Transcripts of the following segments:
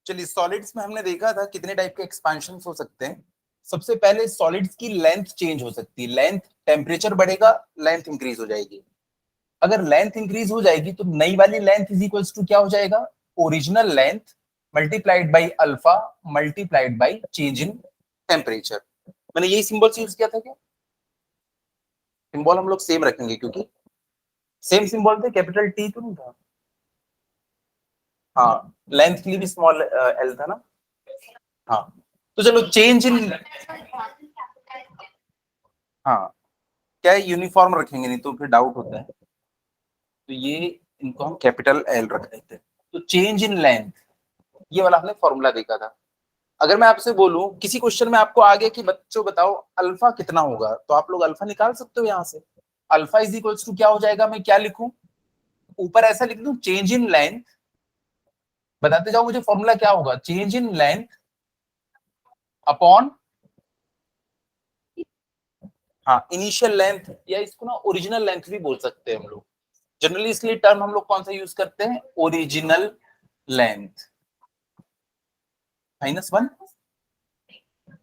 चलिए, सॉलिड्स में हमने देखा था कितने टाइप के एक्सपेंशन हो सकते हैं। सबसे पहले सॉलिड्स की लेंथ चेंज हो सकती है। लेंथ, टेम्परेचर बढ़ेगा, लेंथ इंक्रीज हो जाएगी। अगर लेंथ इंक्रीज हो जाएगी तो नई वाली लेंथ इज इक्वल्स टू क्या हो जाएगा, original length multiplied by alpha multiplied by change in temperature. मैंने यही सिंबल यूज किया था क्या? सिंबल हम लोग सेम रखेंगे क्योंकि सेम सिंबल थे, कैपिटल टी तो नहीं था। हाँ, लेंथ के लिए भी स्मॉल एल था ना। हाँ, तो चलो चेंज इन, हाँ क्या है, यूनिफॉर्म रखेंगे नहीं तो फिर डाउट होता है। तो ये इनको हम कैपिटल एल रख देते हैं। तो चेंज इन लेंथ, ये वाला हमने फॉर्मूला देखा था। अगर मैं आपसे बोलूं किसी क्वेश्चन में आपको आ गया कि बच्चों बताओ अल्फा कितना होगा, तो आप लोग अल्फा निकाल सकते हो यहाँ से। अल्फा इज इक्वल्स टू क्या हो जाएगा, मैं क्या लिखूं, ऊपर ऐसा लिख दूं चेंज इन लेंथ, बताते जाओ मुझे फॉर्मूला क्या होगा, चेंज इन लेंथ अपॉन, हाँ इनिशियल लेंथ, या इसको ना ओरिजिनल लेंथ भी बोल सकते हैं हम लोग। जनरली इसलिए टर्म हम लोग कौन सा यूज करते हैं, ओरिजिनल लेंथ -1।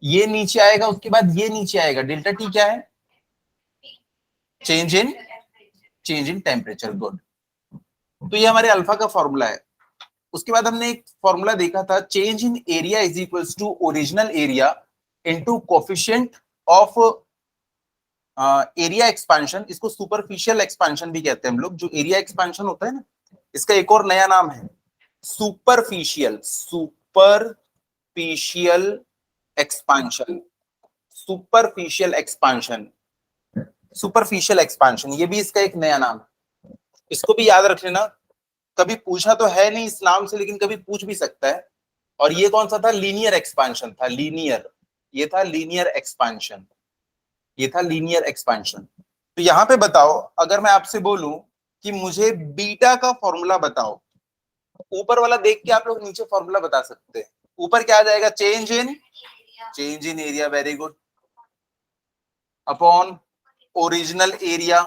ये नीचे आएगा, उसके बाद ये नीचे आएगा, डेल्टा टी क्या है, चेंज इन टेम्परेचर। गुड, तो ये हमारे अल्फा का फॉर्मूला है। उसके बाद हमने एक फॉर्मूला देखा था, change in area is equals to original area into coefficient of area expansion. इसको सुपरफिशियल एक्सपांशन भी कहते हैं हम लोग। जो एरिया एक्सपांशन होता है ना, इसका एक और नया नाम है superficial expansion. Superficial expansion, superficial expansion, ये भी इसका एक नया नाम है। इसको भी याद रख लेना, कभी पूछा तो है नहीं इस नाम से, लेकिन कभी पूछ भी सकता है। और ये कौन सा था, लीनियर एक्सपांशन था, लीनियर, ये था लीनियर एक्सपांशन, ये था लीनियर एक्सपांशन। तो यहां पे बताओ, अगर मैं आपसे बोलूं कि मुझे बीटा का फॉर्मूला बताओ, ऊपर वाला देख के आप लोग नीचे फॉर्मूला बता सकते हैं। ऊपर क्या आ जाएगा, change in area, very good, upon original area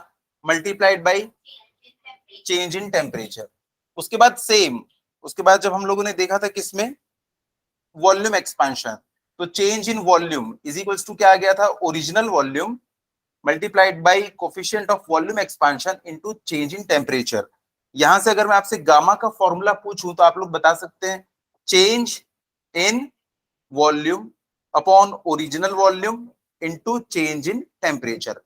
multiplied by change in temperature. उसके बाद सेम, उसके बाद जब हम लोगों ने देखा था किसमें, वॉल्यूम एक्सपांशन, तो change in volume is equals to क्या आ गया था, original volume multiplied by coefficient of volume expansion into change in temperature. यहां से अगर मैं आपसे गामा का फॉर्मूला पूछूं तो आप लोग बता सकते हैं, change in volume upon original volume into change in temperature.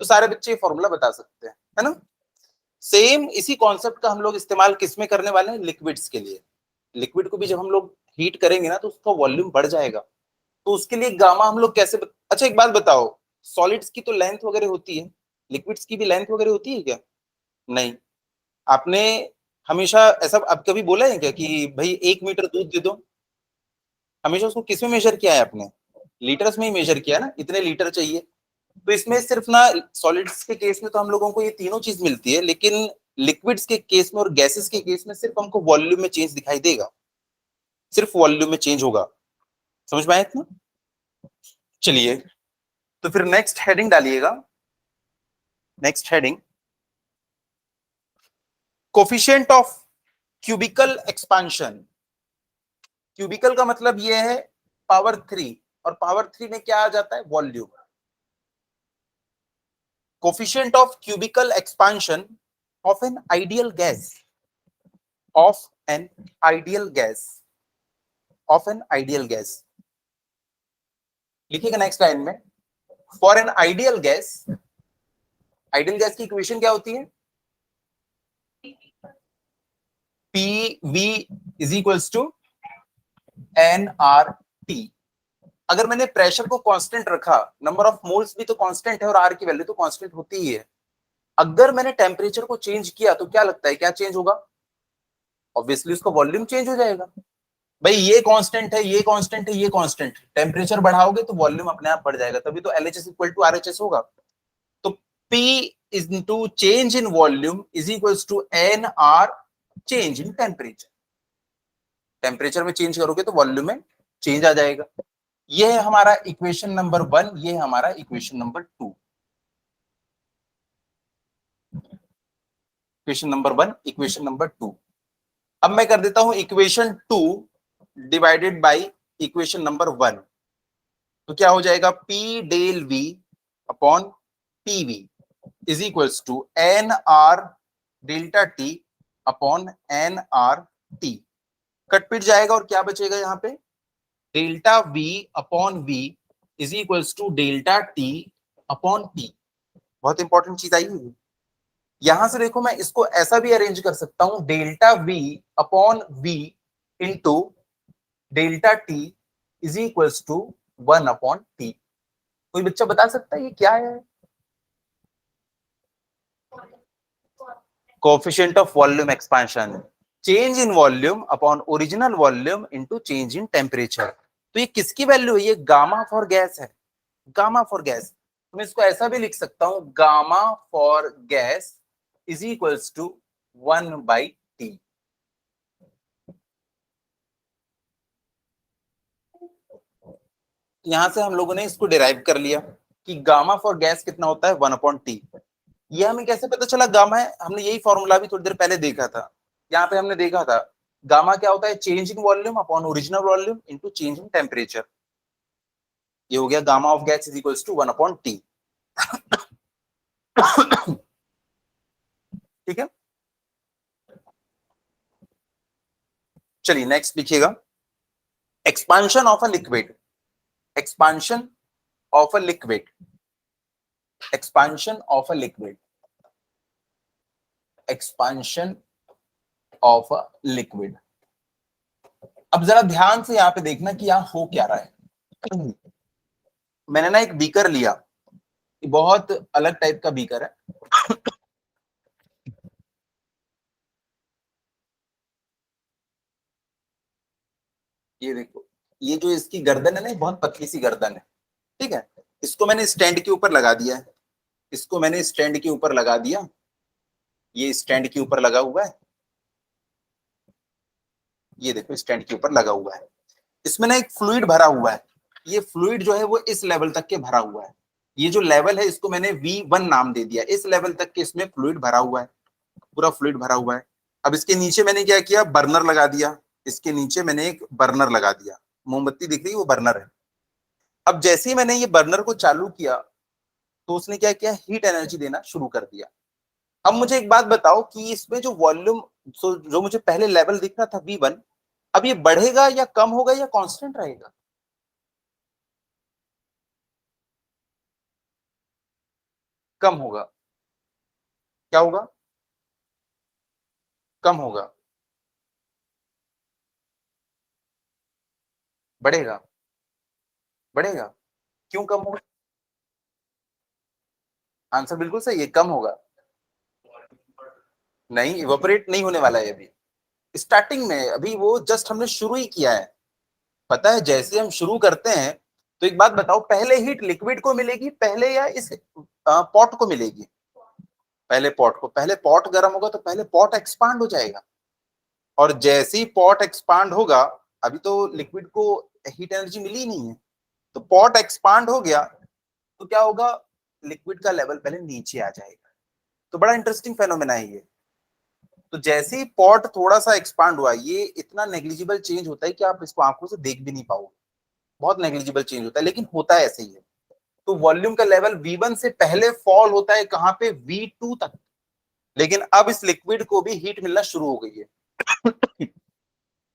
तो सारे बच्चे फॉर्मूला बता सकते हैं, है ना। सेम इसी कॉन्सेप्ट का हम लोग इस्तेमाल किसमें करने वाले हैं, लिक्विड्स के लिए। लिक्विड को भी जब हम लोग हीट करेंगे ना तो उसका वॉल्यूम बढ़ जाएगा, तो उसके लिए गामा हम लोग कैसे अच्छा एक बात बताओ, सॉलिड्स की तो लेंथ वगैरह होती है, लिक्विड्स की भी लेंथ वगैरह होती है क्या? नहीं। आपने हमेशा ऐसा अब कभी बोला है क्या कि भाई 1 मीटर दूध दे दो? हमेशा उसको किस में मेजर किया है आपने, लीटर्स में ही मेजर किया ना, इतने लीटर चाहिए। तो इसमें सिर्फ ना, सॉलिड्स के केस में तो हम लोगों को ये तीनों चीज मिलती है, लेकिन लिक्विड्स के केस में और गैसेस के केस में सिर्फ हमको वॉल्यूम में चेंज दिखाई देगा, सिर्फ वॉल्यूम में चेंज होगा। समझ में आया इतना? चलिए, तो फिर नेक्स्ट हेडिंग डालिएगा। Next heading, coefficient of cubical expansion. Cubical का मतलब ये है पावर 3, और पावर 3 में क्या आ जाता है, volume. Coefficient of cubical expansion of an ideal gas, of an ideal gas, of an ideal gas. लिखिएगा नेक्स्ट लाइन में, for an ideal gas, ideal gas की इक्वेशन क्या होती है, P V is equals to n R T. अगर मैंने pressure को constant रखा, नंबर ऑफ मोल्स भी तो कांस्टेंट है और आर की वैल्यू तो कांस्टेंट होती ही है। अगर मैंने टेम्परेचर को चेंज किया तो क्या लगता है, क्या चेंज होगा, ऑब्वियसली उसका वॉल्यूम चेंज हो जाएगा। भाई ये कांस्टेंट है, ये कांस्टेंट है, ये कांस्टेंट, टेम्परेचर बढ़ाओगे तो वॉल्यूम अपने आप बढ़ जाएगा, तभी तो एलएचएस इक्वल टू आरएचएस होगा। तो P is into change in volume is equals to NR change in temperature। Temperature में चेंज करोगे तो वॉल्यूम में चेंज आ जाएगा। ये है हमारा इक्वेशन नंबर 1, ये है हमारा इक्वेशन नंबर 2। इक्वेशन नंबर 1, इक्वेशन नंबर 2। अब मैं कर देता हूं equation 2 divided by equation number 1, तो क्या हो जाएगा, P del V upon PV is equals to NR delta T upon NRT। Cut पिट जाएगा और क्या बचेगा यहाँ पे, delta V upon V is equals to delta T upon T। बहुत इंपॉर्टेंट चीज आई है। यहां से देखो, मैं इसको ऐसा भी अरेंज कर सकता हूं, delta V upon V into delta T is equals to 1 upon T। कोई बच्चा बता सकता है ये क्या है? Coefficient of volume expansion, change in volume upon original volume into change in temperature. तो ये किसकी वैल्यू है? ये गामा फॉर गैस है, गामा फॉर गैस। तो मैं इसको ऐसा भी लिख सकता हूं, gamma for gas is equals to 1/T। यहां से हम लोगों ने इसको डिराइव कर लिया कि गामा फॉर गैस कितना होता है, 1/T। ये हमें कैसे पता चला गामा है? हमने यही फॉर्मूला भी थोड़ी देर पहले देखा था। यहाँ पे हमने देखा था गामा क्या होता है, change in volume upon original volume into change in temperature. ये हो गया gamma of gas is equals to 1/T। ठीक है, चलिए नेक्स्ट लिखिएगा, expansion of a liquid, expansion of a liquid, expansion of a liquid, expansion of a liquid. अब जरा ध्यान से यहाँ पे देखना कि यहाँ हो क्या रहा है। मैंने ना एक बीकर लिया, बहुत अलग टाइप का बीकर है। ये देखो, ये जो इसकी गर्दन है ना, बहुत पतली सी गर्दन है। ठीक है, इसको मैंने स्टैंड के ऊपर लगा दिया है, इसको मैंने स्टैंड के ऊपर लगा दिया, ये स्टैंड के ऊपर लगा हुआ है, ये देखो स्टैंड के ऊपर लगा हुआ है। इसमें ना एक फ्लूइड भरा हुआ है, ये फ्लूइड जो है वो इस लेवल तक के भरा हुआ है। ये जो लेवल है इसको मैंने V1 नाम दे दिया, इस लेवल तक के इसमें फ्लूइड भरा हुआ है, पूरा फ्लूइड भरा हुआ है। अब इसके नीचे मैंने क्या किया, बर्नर लगा दिया, इसके नीचे मैंने एक बर्नर लगा दिया, मोमबत्ती दिख रही है वो बर्नर है। अब जैसे ही मैंने ये बर्नर को चालू किया तो उसने क्या किया, हीट एनर्जी देना शुरू कर दिया। अब मुझे एक बात बताओ कि इसमें जो वॉल्यूम, जो मुझे पहले लेवल दिख रहा था V1, अब ये बढ़ेगा या कम होगा या कांस्टेंट रहेगा? कम होगा। क्या होगा? कम होगा। बढ़ेगा। बढ़ेगा। क्यों कम होगा? आंसर बिल्कुल सही है, कम होगा। नहीं, इवेपोरेट नहीं होने वाला है अभी, स्टार्टिंग में, अभी वो जस्ट हमने शुरू ही किया है। पता है, जैसे हम शुरू करते हैं, तो एक बात बताओ, पहले हीट लिक्विड को मिलेगी पहले या इस पॉट को मिलेगी? पहले पॉट को। पहले पॉट गर्म होगा तो पहले पॉट एक्सपांड हो जाएगा, और जैसे ही पॉट एक्सपांड होगा, अभी तो लिक्विड को हीट एनर्जी मिली ही नहीं है, तो पॉट एक्सपांड हो गया तो क्या होगा, लिक्विड का लेवल पहले नीचे आ जाएगा। तो बड़ा इंटरेस्टिंग फेनोमेना है ये। तो जैसे ही पॉट थोड़ा सा एक्सपांड हुआ, ये इतना नेग्लिजिबल चेंज होता है कि आप इसको आंखों से देख भी नहीं पाओगे, बहुत नेग्लिजिबल चेंज होता है, लेकिन होता है ऐसे ही है। तो वॉल्यूम का लेवल V1 से पहले फॉल होता है कहां पे, V2 तक। लेकिन अब इस लिक्विड को भी हीट मिलना शुरू हो गई है।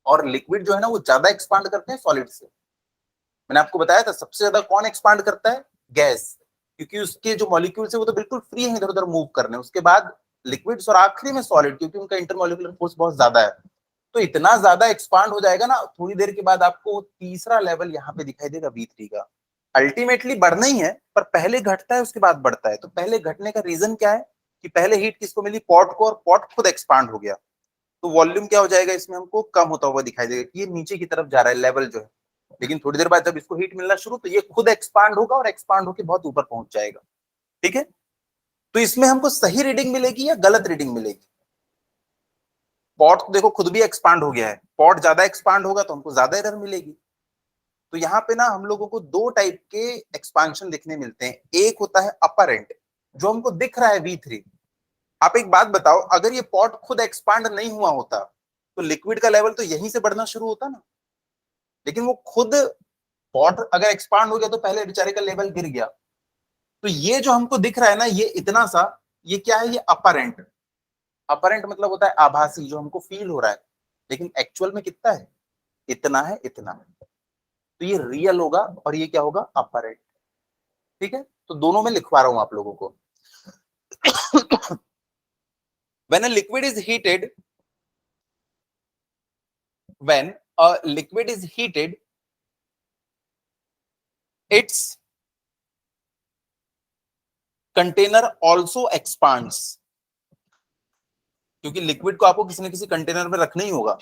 और लिक्विड जो है ना, वो ज्यादा एक्सपांड करते हैं सॉलिड से। मैंने आपको बताया था सबसे ज्यादा कौन एक्सपांड करता है, गैस, क्योंकि उसके जो मॉलिक्यूल्स है वो तो बिल्कुल फ्री है इधर उधर मूव करने, उसके बाद लिक्विड्स, और आखिरी में सॉलिड, क्योंकि उनका इंटरमॉलिक्यूलर फोर्स बहुत ज्यादा है। तो इतना ज्यादा एक्सपांड हो जाएगा ना, थोड़ी देर के बाद आपको तीसरा लेवल यहाँ पे दिखाई देगा, V3 का। अल्टीमेटली बढ़ना ही है, पर पहले घटता है उसके बाद बढ़ता है। तो पहले घटने का रीजन क्या है, कि पहले हीट किसको मिली, पॉट को, और पॉट खुद एक्सपांड हो गया। तो वॉल्यूम क्या हो जाएगा इसमें, हमको कम होता हुआ दिखाई देगा कि ये नीचे की तरफ जा रहा है लेवल जो है। लेकिन थोड़ी देर बाद जब इसको हीट मिलना शुरू, तो ये खुद एक्सपांड होगा और एक्सपांड होकर बहुत ऊपर पहुंच जाएगा। ठीक है, तो इसमें हमको सही रीडिंग मिलेगी या गलत रीडिंग मिलेगी? पॉट तो देखो खुद भी एक्सपांड हो गया है, पॉट ज्यादा एक्सपांड होगा तो हमको ज्यादा एरर मिलेगी। तो यहाँ पे ना हम लोगों को दो टाइप के एक्सपांशन दिखने मिलते हैं। एक होता है अपरेंट, जो हमको दिख रहा है V3। आप एक बात बताओ, अगर ये पॉट खुद एक्सपांड नहीं हुआ होता तो लिक्विड का लेवल तो यहीं से बढ़ना शुरू होता ना, लेकिन वो खुद वाटर अगर एक्सपांड हो गया तो पहले बेचारे का लेवल गिर गया। तो ये जो हमको दिख रहा है ना, ये इतना सा, ये क्या है, ये अपरेंट। अपरेंट मतलब होता है आभासी, जो हमको फील हो रहा है, लेकिन एक्चुअल में कितना है, इतना है, इतना है। तो ये रियल होगा और ये क्या होगा, अपरेंट। ठीक है, तो दोनों में लिखवा रहा हूं आप लोगों को। when a liquid is heated when a liquid is heated, its container also expands। क्योंकि लिक्विड को आपको किसी न किसी कंटेनर में रखना ही होगा,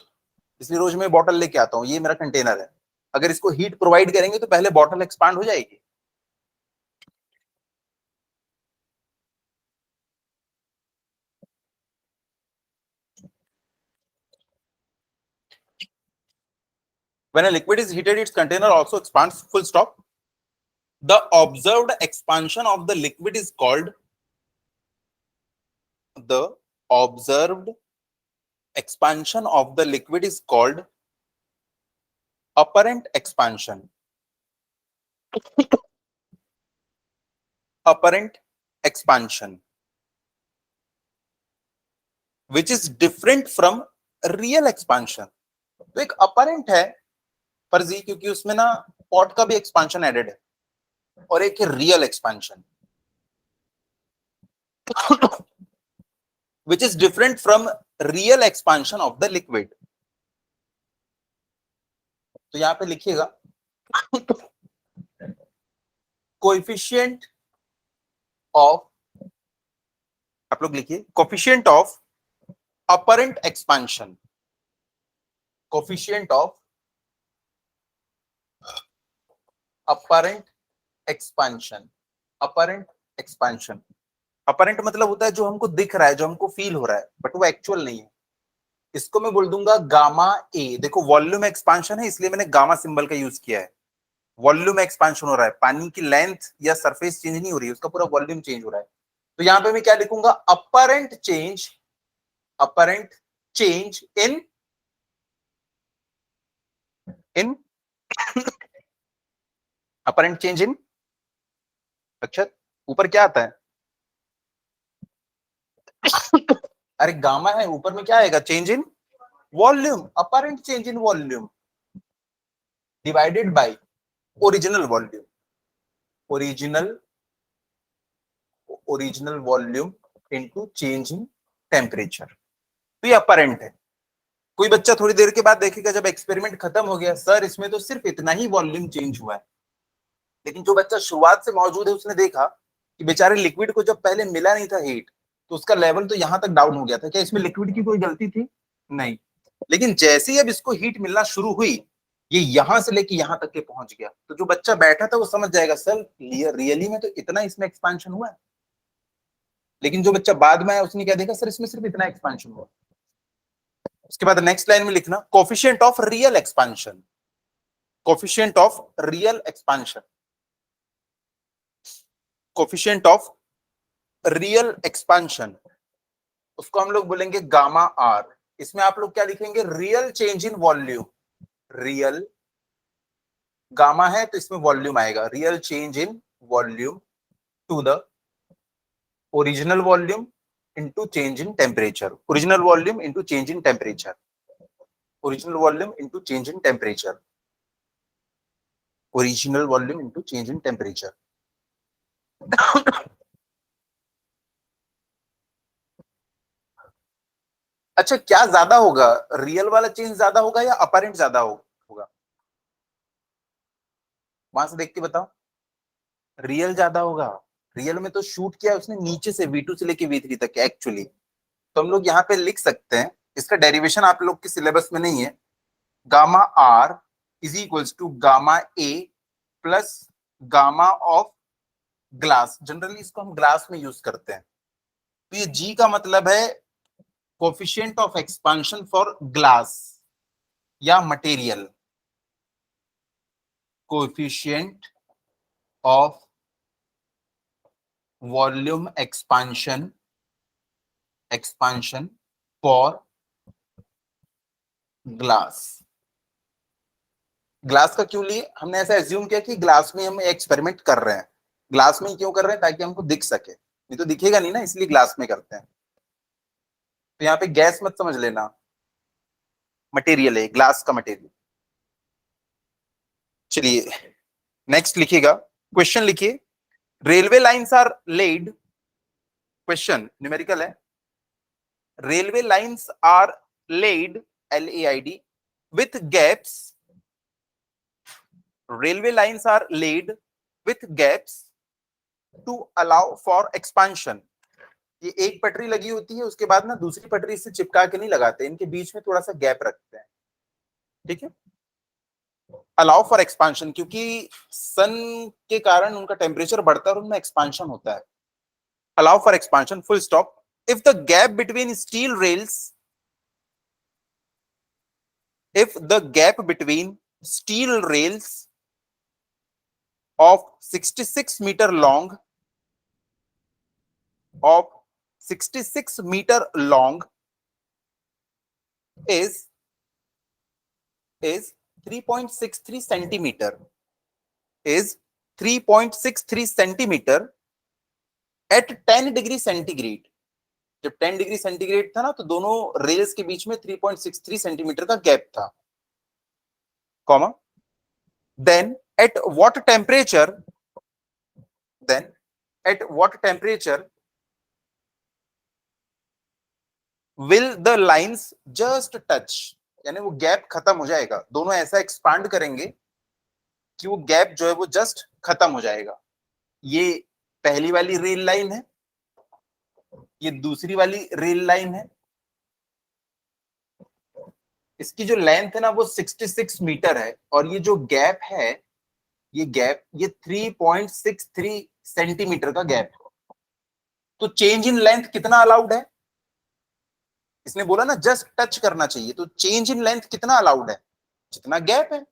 इसलिए रोज मैं बॉटल लेके आता हूं, ये मेरा कंटेनर है। अगर इसको हीट प्रोवाइड करेंगे तो पहले बॉटल एक्सपांड हो जाएगी। When a liquid is heated, its container also expands, full stop. The observed expansion of the liquid is called the observed expansion of the liquid is called apparent expansion। apparent expansion which is different from real expansion। तो एक apparent है फर्जी, क्योंकि उसमें ना pot का भी expansion added है, और एक है real expansion which is different from real expansion of the liquid। तो यहां पे लिखिएगा कोएफिशिएंट ऑफ, आप लोग लिखिए coefficient of apparent expansion, coefficient of apparent expansion. Apparent expansion, apparent मतलब होता है जो हमको दिख रहा है, जो हमको फील हो रहा है, बट वो एक्चुअल नहीं है। इसको मैं बोल दूंगा गामा ए। देखो वॉल्यूम एक्सपांशन है, इसलिए मैंने गामा सिंबल का यूज किया है। वॉल्यूम एक्सपांशन हो रहा है, पानी की लेंथ या सरफेस चेंज नहीं हो रही है, उसका पूरा वॉल्यूम चेंज हो रहा है। तो यहां पे मैं क्या लिखूंगा, apparent change, apparent change in in apparent change in अक्षर, ऊपर क्या आता है अरे गामा है, ऊपर में क्या आएगा, change in volume. Apparent change in volume divided by original volume, original original volume into change in temperature. तो ये अपरेंट है। कोई बच्चा थोड़ी देर के बाद देखेगा जब एक्सपेरिमेंट खत्म हो गया, सर इसमें तो सिर्फ इतना ही वॉल्यूम चेंज हुआ है। लेकिन जो बच्चा शुरुआत से मौजूद है उसने देखा कि बेचारे लिक्विड को जब पहले मिला नहीं था हीट, तो उसका लेवल तो यहां तक डाउन हो गया था। क्या इसमें लिक्विड की कोई गलती थी, नहीं। लेकिन जैसे ही अब इसको हीट मिलना शुरू हुई, ये यहां से लेके यहां तक के पहुंच गया। तो जो बच्चा बैठा था वो समझ जाएगा सर रियली में तो इतना इसमें एक्सपांशन हुआ है। लेकिन जो बच्चा बाद में आया उसने क्या देखा, सर इसमें सिर्फ इतना एक्सपांशन हुआ। उसके बाद नेक्स्ट लाइन में लिखना coefficient of real expansion, coefficient of real expansion, coefficient of real expansion, उसको हम लोग बोलेंगे गामा आर। इसमें आप लोग क्या लिखेंगे, real change in volume. Real gamma है तो इसमें वॉल्यूम आएगा, real change in volume to the original volume into change in temperature, original volume into change in temperature, original volume into change in temperature, original volume into change in temperature. अच्छा, क्या ज्यादा होगा, real वाला change ज्यादा होगा या apparent ज्यादा होगा, वहां से देख के बताओ। रियल ज्यादा होगा। रियल में तो शूट किया उसने नीचे से V2 से लेके V3 तक एक्चुअली। तो हम लोग यहाँ पे लिख सकते हैं, इसका डेरिवेशन आप लोग के सिलेबस में नहीं है। Gamma R is equals to gamma A plus gamma of glass. Generally इसको हम ग्लास में यूज करते हैं। तो ये जी का मतलब है coefficient of expansion for glass या material, coefficient of volume expansion expansion for glass. Glass का क्यों लिए? हमने ऐसा एज्यूम किया कि ग्लास में हम एक्सपेरिमेंट कर रहे हैं। ग्लास में ही क्यों कर रहे हैं? ताकि हमको दिख सके, नहीं तो दिखेगा नहीं ना, इसलिए ग्लास में करते हैं। तो यहाँ पे गैस मत समझ लेना, मटेरियल है, ग्लास का मटेरियल। चलिए नेक्स्ट लिखिएगा, क्वेश्चन लिखिए। Railway lines are laid, question numerical है। Railway lines are laid, LAID, with gaps. Railway lines are laid with gaps to allow for expansion. ये एक पटरी लगी होती है, उसके बाद ना दूसरी पटरी से चिपका के नहीं लगाते, इनके बीच में थोड़ा सा गैप रखते हैं, ठीक है। अलाउ फॉर एक्सपांशन, क्योंकि सन के कारण उनका टेम्परेचर बढ़ता है और उनमें एक्सपांशन होता है। Allow for expansion, full stop. If the gap between steel rails, if the gap between steel rails of 66 meter long, of 66 meter long is 3.63 centimeter, is 3.63 centimeter at 10 degree centigrade. जब 10 degree centigrade था ना, तो दोनों rails के बीच में 3.63 centimetre का gap था, comma. then at what temperature then at what temperature will the lines just touch, यानी वो गैप खत्म हो जाएगा, दोनों ऐसा एक्सपांड करेंगे कि वो गैप जो है वो जस्ट खत्म हो जाएगा। ये पहली वाली रेल लाइन है, ये दूसरी वाली रेल लाइन है। इसकी जो लेंथ है ना वो 66 मीटर है, और ये जो गैप है, ये गैप ये 3.63 सेंटीमीटर का गैप है। तो चेंज इन लेंथ कितना अलाउड है? इसने बोला ना जस्ट टच करना चाहिए, तो चेंज इन लेंथ कितना अलाउड है? जितना गैप है।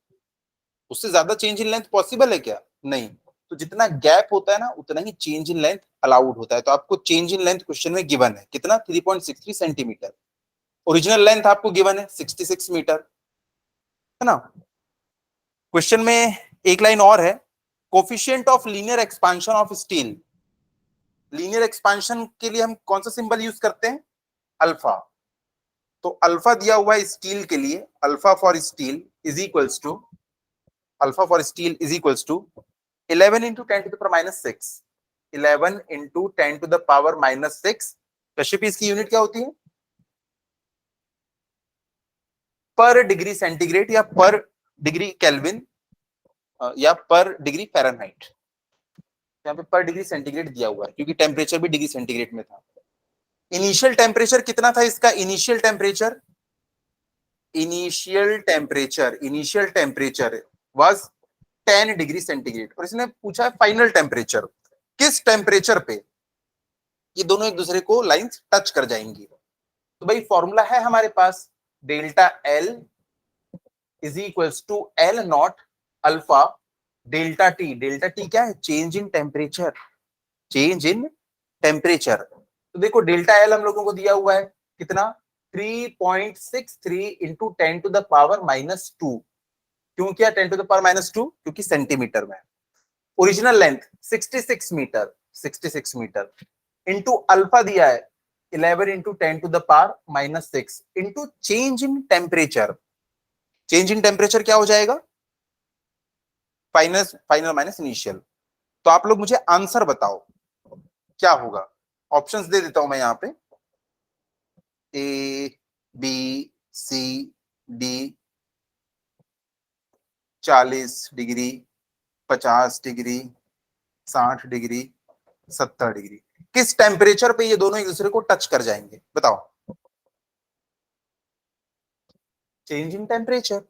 उससे ज्यादा चेंज इन लेंथ पॉसिबल है क्या? नहीं। तो जितना गैप होता है ना, उतना ही चेंज इन लेंथ अलाउड होता है। तो आपको चेंज इन लेंथ क्वेश्चन में गिवन है कितना? 3.63 सेंटीमीटर। ओरिजिनल लेंथ आपको गिवन है 66 मीटर, है ना। क्वेश्चन में एक लाइन और है, coefficient of linear expansion of steel. Linear expansion के लिए हम कौन सा सिंबल यूज करते हैं? अल्फा। तो अल्फा दिया हुआ है स्टील के लिए, alpha for steel is equals to, alpha for steel is equals to 11 into 10 to the power minus 6, 11 into 10 to the power minus 6। Kashyap इसकी यूनिट क्या होती है? पर डिग्री सेंटीग्रेड, या पर डिग्री केल्विन, या पर डिग्री फ़ारेनहाइट। यहाँ पे पर डिग्री सेंटीग्रेड दिया हुआ है क्योंकि टेम्परेचर भी डिग्री सेंटीग्रेड में था। इनिशियल टेम्परेचर कितना था इसका? Initial temperature, initial temperature was 10 degree centigrade, और इसने पूछा है फाइनल टेम्परेचर। किस टेम्परेचर पे ये दोनों एक दूसरे को लाइंस टच कर जाएंगी? तो भाई फॉर्मूला है हमारे पास, delta L is equals to L not alpha delta T. Delta T क्या है? Change in temperature, change in temperature. तो देखो डेल्टा एल हम लोगों को दिया हुआ है कितना? 3.63 into 10 to the power minus 2। क्यों किया 10 टू द पावर माइनस 2? क्योंकि सेंटीमीटर में। Original length 66 metre, 66 metre into alpha दिया है 11 into 10 to the power minus 6 into change in temperature. Change in temperature क्या हो जाएगा? Final minus initial. तो आप लोग मुझे आंसर बताओ क्या होगा। ऑप्शंस दे देता हूं मैं यहां पे, A B C D, 40 degree, 50 degree, 60 degree, 70 degree. किस टेम्परेचर पे ये दोनों एक दूसरे को टच कर जाएंगे बताओ? Change in temperature.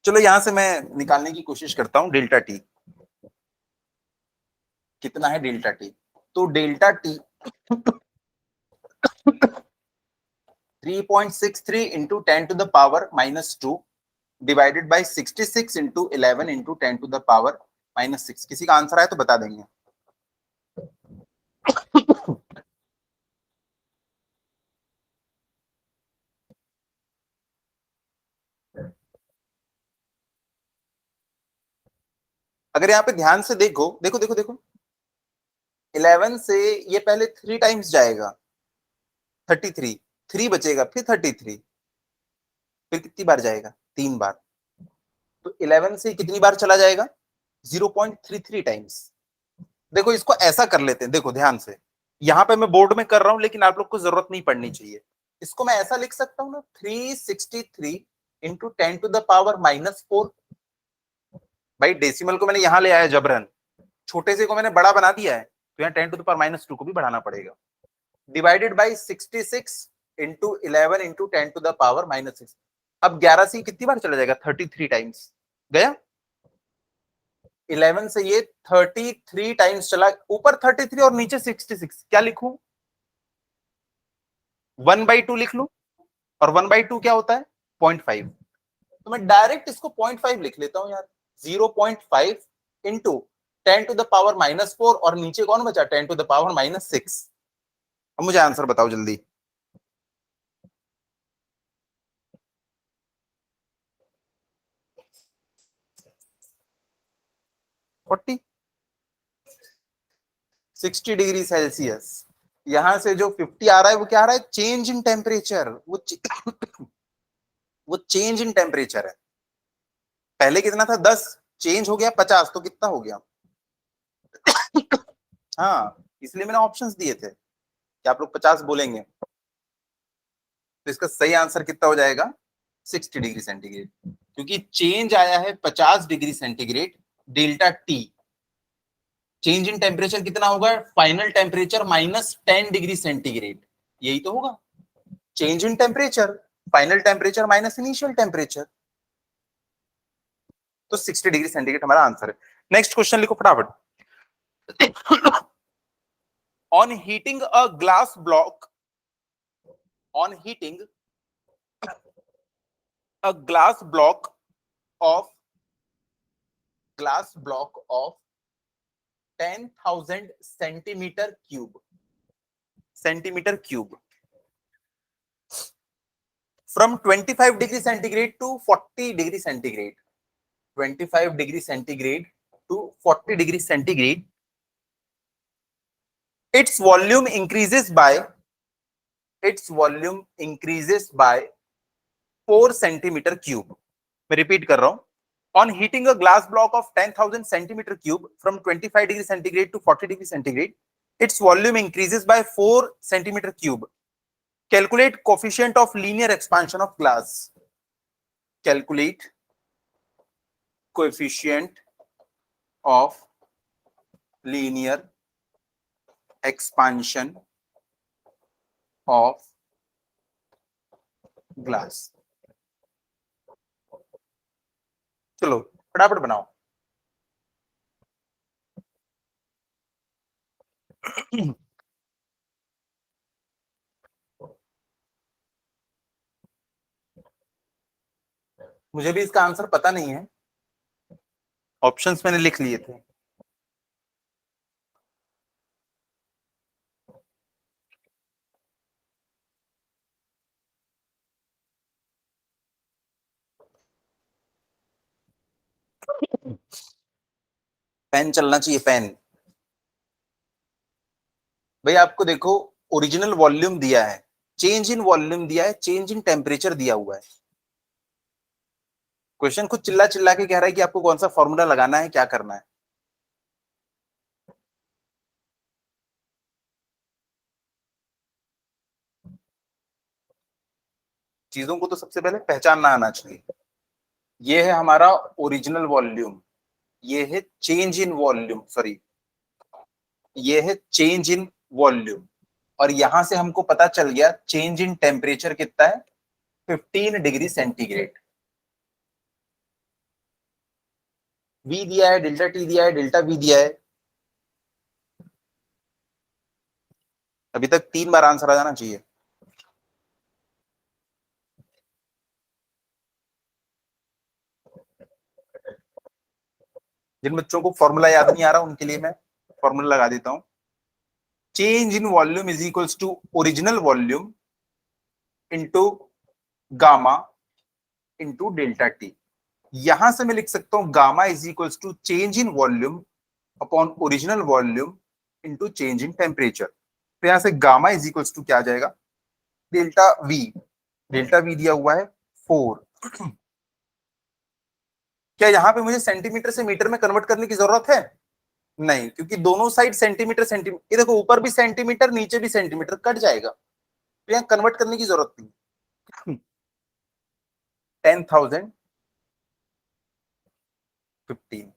चलो यहां से मैं निकालने की कोशिश करता हूं डेल्टा टी। कितना है डेल्टा टी, तो delta T 3.63 into 10⁻⁻² divided by 66 into 11 into 10⁻⁻6। किसी का आंसर आए तो बता देंगे। अगर यहाँ पे ध्यान से देखो, देखो देखो देखो, 11 से ये पहले 3 टाइम्स जाएगा, 33, 3 बचेगा, फिर 33, फिर कितनी बार जाएगा, 3 बार। तो 11 से कितनी बार चला जाएगा, 0.33 टाइम्स। देखो इसको ऐसा कर लेते हैं, देखो ध्यान से, यहाँ पे मैं बोर्ड में कर रहा हूं लेकिन आप लोग को जरूरत नहीं पड़नी चाहिए। इसको मैं ऐसा लिख सकता हूँ ना, 363 इंटू 10⁻⁻4। भाई डेसिमल को मैंने यहां ले आया जबरन, छोटे से को मैंने बड़ा बना दिया है, तो यहाँ 10⁻⁻2 को भी बढ़ाना पड़ेगा। Divided by 66 into 11 into 10⁻⁻6। अब 11 से कितनी बार चला जाएगा, 33 टाइम्स गया। 11 से ये 33 टाइम्स चला, ऊपर 33 और नीचे 66, क्या लिखूं, 1/2 लिख लूं, और 1/2 क्या होता है, 0.5। तो मैं डायरेक्ट इसको 0.5 लिख लेता हूं यार, 0.5 इंटू 10⁻⁻4, और नीचे कौन बचा, 10⁻⁻6। अब मुझे आंसर बताओ जल्दी। Forty 60 degree Celsius. यहां से जो 50 आ रहा है वो क्या आ रहा है, चेंज इन टेम्परेचर। वो चेंज इन टेम्परेचर है। पहले कितना था, 10, चेंज हो गया 50, तो कितना हो गया। हाँ, इसलिए मैंने ऑप्शंस दिए थे कि आप लोग 50 बोलेंगे। तो इसका सही आंसर कितना हो जाएगा, 60 डिग्री सेंटीग्रेड, क्योंकि चेंज आया है 50 degree centigrade, delta T. Change in temperature कितना होगा, फाइनल टेम्परेचर -10 डिग्री सेंटीग्रेड, यही तो होगा। Change in temperature, final temperature minus initial temperature, तो 60 डिग्री सेंटीग्रेड हमारा आंसर है। नेक्स्ट क्वेश्चन लिखो फटाफट। On heating a glass block, on heating a glass block of 10,000 centimeter cube from 25 degree centigrade to 40 degree centigrade, 25 degree centigrade to 40 degree centigrade, its volume increases by 4 centimeter cube. मैं repeat कर रहा हूं, on heating a glass block of 10,000 centimeter cube from 25 degree centigrade to 40 degree centigrade, its volume increases by 4 centimeter cube. Calculate coefficient of linear expansion of glass. Calculate coefficient of linear expansion of glass. चलो फटाफट बनाओ। मुझे भी इसका answer पता नहीं है, options मैंने लिख लिए थे। पेन चलना चाहिए, पेन। भाई आपको देखो, ओरिजिनल वॉल्यूम दिया है, चेंज इन वॉल्यूम दिया है, चेंज इन टेम्परेचर दिया हुआ है। क्वेश्चन खुद चिल्ला चिल्ला के कह रहा है कि आपको कौन सा फॉर्मूला लगाना है, क्या करना है। चीजों को तो सबसे पहले पहचानना आना चाहिए। ये है हमारा ओरिजिनल वॉल्यूम, ये है चेंज इन वॉल्यूम, सॉरी ये है चेंज इन वॉल्यूम, और यहां से हमको पता चल गया चेंज इन टेम्परेचर कितना है, 15 डिग्री सेंटीग्रेड। वी दिया है, डेल्टा टी दिया है, डेल्टा वी दिया है, अभी तक 3 बार आंसर आ जाना चाहिए। जिन बच्चों को फॉर्मूला याद नहीं आ रहा उनके लिए मैं फॉर्मूला लगा देता हूं। Change in volume is equals to original volume into gamma into delta T. यहां से मैं लिख सकता हूं gamma is equals to change in volume upon original volume into change in temperature. तो यहां से गामा इज इक्वल्स टू क्या आ जाएगा, डेल्टा वी। डेल्टा वी दिया हुआ है 4। क्या यहां पे मुझे सेंटीमीटर से मीटर में कन्वर्ट करने की जरूरत है? नहीं, क्योंकि दोनों साइड सेंटीमीटर सेंटीमीटर, ये देखो ऊपर भी सेंटीमीटर नीचे भी सेंटीमीटर, कट जाएगा, तो यहाँ कन्वर्ट करने की जरूरत नहीं। 10,015।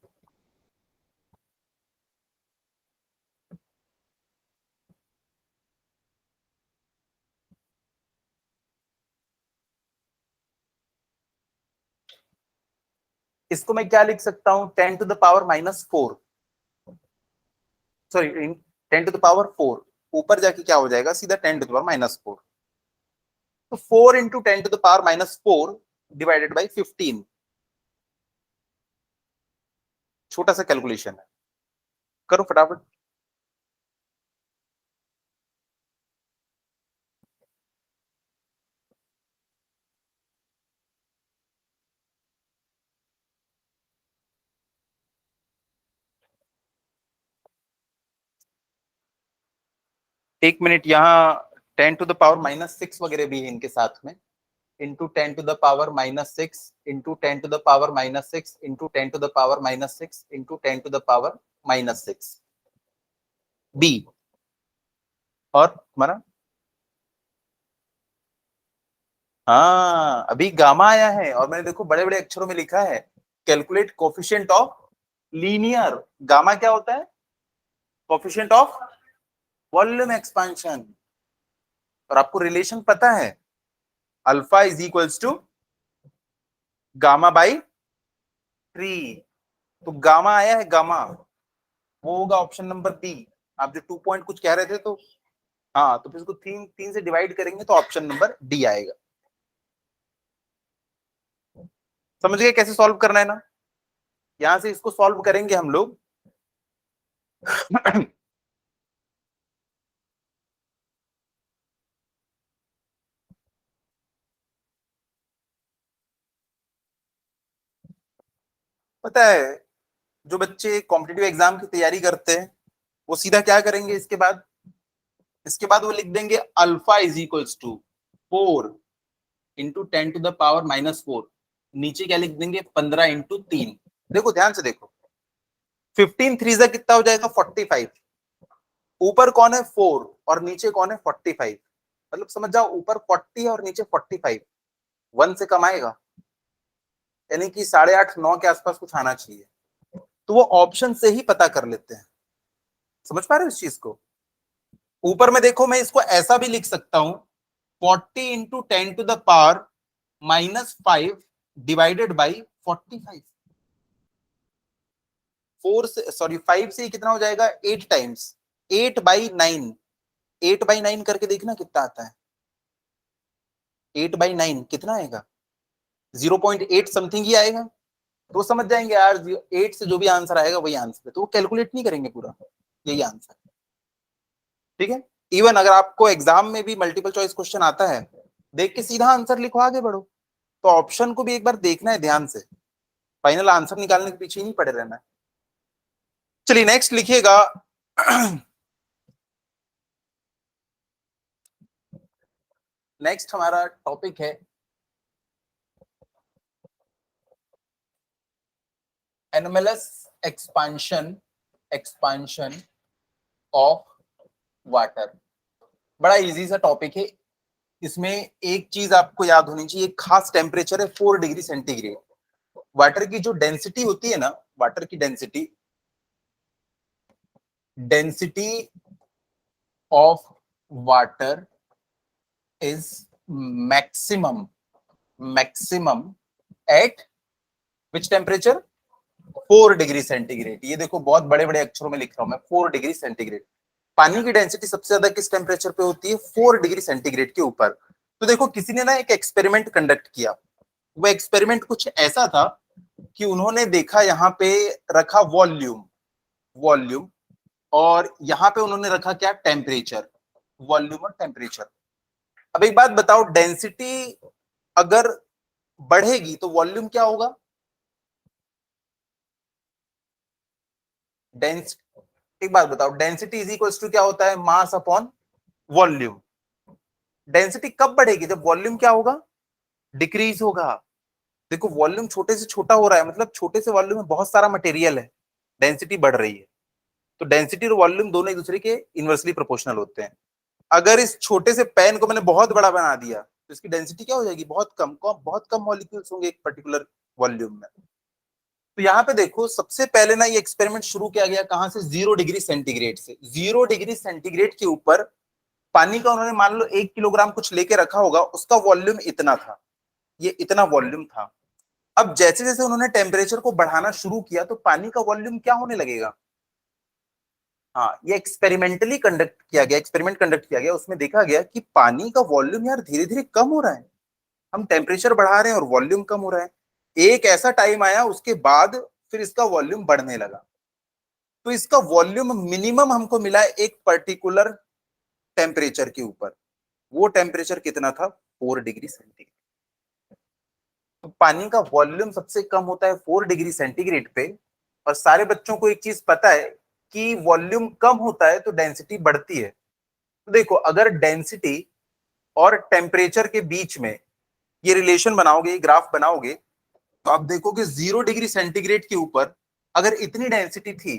इसको मैं क्या लिख सकता हूं, 10⁻⁻⁴, सॉरी 10⁻⁴, ऊपर जाके क्या हो जाएगा सीधा 10⁻⁻⁴। तो 4 इंटू 10⁻⁻⁴ डिवाइडेड बाई 15। छोटा सा कैलकुलेशन है, करो फटाफट। एक मिनट, यहाँ 10⁻⁻⁶ वगैरह भी है इनके साथ में। Into 10⁻⁻⁶ into 10⁻⁻⁶ into 10⁻⁻⁶ into 10⁻⁻⁶ B. और हमारा, हाँ अभी गामा आया है और मैंने देखो बड़े बड़े अक्षरों में लिखा है, calculate coefficient of linear. Gamma क्या होता है? Coefficient of volume expansion. और आपको रिलेशन पता है, alpha is equals to gamma by 3। तो गामा आया है, गामा वो होगा ऑप्शन नंबर बी। आप जो 2 पॉइंट कुछ कह रहे थे, तो हाँ, तो फिर इसको 3 से डिवाइड करेंगे तो ऑप्शन नंबर डी आएगा। समझ गए कैसे सॉल्व करना है ना? यहां से इसको सॉल्व करेंगे हम लोग। पता है, जो बच्चे कॉम्पिटिटिव एग्जाम की तैयारी करते हैं वो सीधा क्या करेंगे, इसके बाद वो लिख देंगे alpha is equals to 4 into 10⁻⁻⁴। नीचे क्या लिख देंगे, 15 इंटू 3। देखो ध्यान से देखो, 15 3 से कितना हो जाएगा, 45। ऊपर कौन है, 4, और नीचे कौन है, 45। मतलब समझ जाओ, ऊपर 40 और नीचे 45, 1 से कम आएगा, यानी कि 8.5 9 के आसपास कुछ आना चाहिए। तो वो ऑप्शन से ही पता कर लेते हैं। समझ पा रहे हो इस चीज को? ऊपर में देखो, मैं इसको ऐसा भी लिख सकता हूं, 40 इंटू 10⁻⁻⁵ डिवाइडेड बाई 45। 4 से, सॉरी 5 से कितना हो जाएगा, 8 टाइम्स, 8/9। 8/9 करके देखना कितना आता है। 8/9 कितना आएगा, 0.8 समथिंग ही आएगा। तो वो समझ जाएंगे यार 8 से जो भी आंसर आएगा वही आंसर है, तो वो कैलकुलेट नहीं करेंगे पूरा, यही आंसर। ठीक है, इवन अगर आपको एग्जाम में भी मल्टीपल चॉइस क्वेश्चन आता है, देख के सीधा आंसर लिखो, आगे बढ़ो। तो ऑप्शन को भी एक बार देखना है ध्यान से, फाइनल आंसर निकालने के पीछे ही नहीं पड़े रहना है। चलिए नेक्स्ट लिखिएगा। नेक्स्ट हमारा टॉपिक है anomalous expansion expansion of water. बड़ा इजी सा टॉपिक है। इसमें एक चीज आपको याद होनी चाहिए, एक खास टेम्परेचर है 4 डिग्री सेंटीग्रेड। वाटर की जो डेंसिटी होती है ना, वाटर की density density of water is maximum maximum eight which temperature, 4 degree centigrade. ये देखो बहुत बड़े बड़े अक्षरों में लिख रहा हूं मैं, 4 डिग्री सेंटीग्रेड। पानी की डेंसिटी सबसे ज्यादा किस टेम्परेचर पे होती है? 4 डिग्री सेंटीग्रेड के ऊपर। तो देखो किसी ने ना एक एक्सपेरिमेंट कंडक्ट किया। वो एक्सपेरिमेंट कुछ ऐसा था कि उन्होंने देखा, यहाँ पे रखा वॉल्यूम, वॉल्यूम, और यहाँ पे उन्होंने रखा क्या? टेम्परेचर। वॉल्यूम और टेम्परेचर। अब एक बात बताओ, डेंसिटी अगर बढ़ेगी तो वॉल्यूम क्या होगा? डेंस एक बात बताओ, डेंसिटी इज इक्वल टू क्या होता है? Mass upon volume. डेंसिटी कब बढ़ेगी? जब वॉल्यूम क्या होगा? डिक्रीज होगा। देखो वॉल्यूम छोटे से छोटा हो रहा है, मतलब छोटे से वॉल्यूम में बहुत सारा मटेरियल है, डेंसिटी बढ़ रही है। तो डेंसिटी और वॉल्यूम दोनों एक दूसरे के इनवर्सली प्रोपोर्शनल होते हैं। अगर इस छोटे से पेन को मैंने बहुत बड़ा बना दिया तो इसकी डेंसिटी क्या हो जाएगी? बहुत कम। बहुत कम मॉलिक्यूल्स होंगे एक पर्टिकुलर वॉल्यूम में। तो यहाँ पे देखो, सबसे पहले ना ये एक्सपेरिमेंट शुरू किया गया कहां से? 0 डिग्री सेंटीग्रेड से। 0 डिग्री सेंटीग्रेड के ऊपर पानी का उन्होंने मान लो 1 किलोग्राम कुछ लेके रखा होगा, उसका वॉल्यूम इतना था, ये इतना वॉल्यूम था। अब जैसे जैसे उन्होंने टेम्परेचर को बढ़ाना शुरू किया तो पानी का वॉल्यूम क्या होने लगेगा? हाँ, ये एक्सपेरिमेंटली कंडक्ट किया गया, एक्सपेरिमेंट कंडक्ट किया गया, उसमें देखा गया कि पानी का वॉल्यूम यार धीरे धीरे कम हो रहा है। हम टेम्परेचर बढ़ा रहे हैं और वॉल्यूम कम हो रहा है। एक ऐसा टाइम आया उसके बाद फिर इसका वॉल्यूम बढ़ने लगा। तो इसका वॉल्यूम मिनिमम हमको मिला है एक पर्टिकुलर टेम्परेचर के ऊपर। वो टेम्परेचर कितना था? 4 डिग्री सेंटीग्रेड। तो पानी का वॉल्यूम सबसे कम होता है 4 डिग्री सेंटीग्रेड पे। और सारे बच्चों को एक चीज पता है कि वॉल्यूम कम होता है तो डेंसिटी बढ़ती है। तो देखो, अगर डेंसिटी और टेम्परेचर के बीच में ये रिलेशन बनाओगे, ग्राफ बनाओगे, तो आप देखोगे 0 डिग्री सेंटीग्रेड के ऊपर अगर इतनी डेंसिटी थी,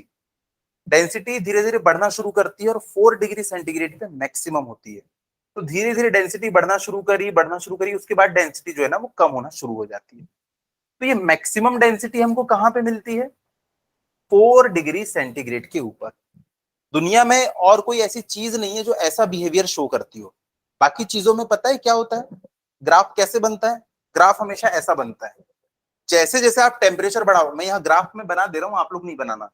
डेंसिटी धीरे धीरे बढ़ना शुरू करती है और 4 डिग्री सेंटीग्रेड पे मैक्सिमम होती है। तो धीरे धीरे डेंसिटी बढ़ना शुरू करी, उसके बाद डेंसिटी जो है ना वो कम होना शुरू हो जाती है। तो ये मैक्सिमम डेंसिटी हमको कहां पे मिलती है? 4 डिग्री सेंटीग्रेड के ऊपर। दुनिया में और कोई ऐसी चीज नहीं है जो ऐसा बिहेवियर शो करती हो। बाकी चीजों में पता है क्या होता है? ग्राफ कैसे बनता है? ग्राफ हमेशा ऐसा बनता है, जैसे जैसे आप टेम्परेचर बढ़ाओ, मैं यहाँ ग्राफ में बना दे रहा हूँ, आप लोग नहीं बनाना।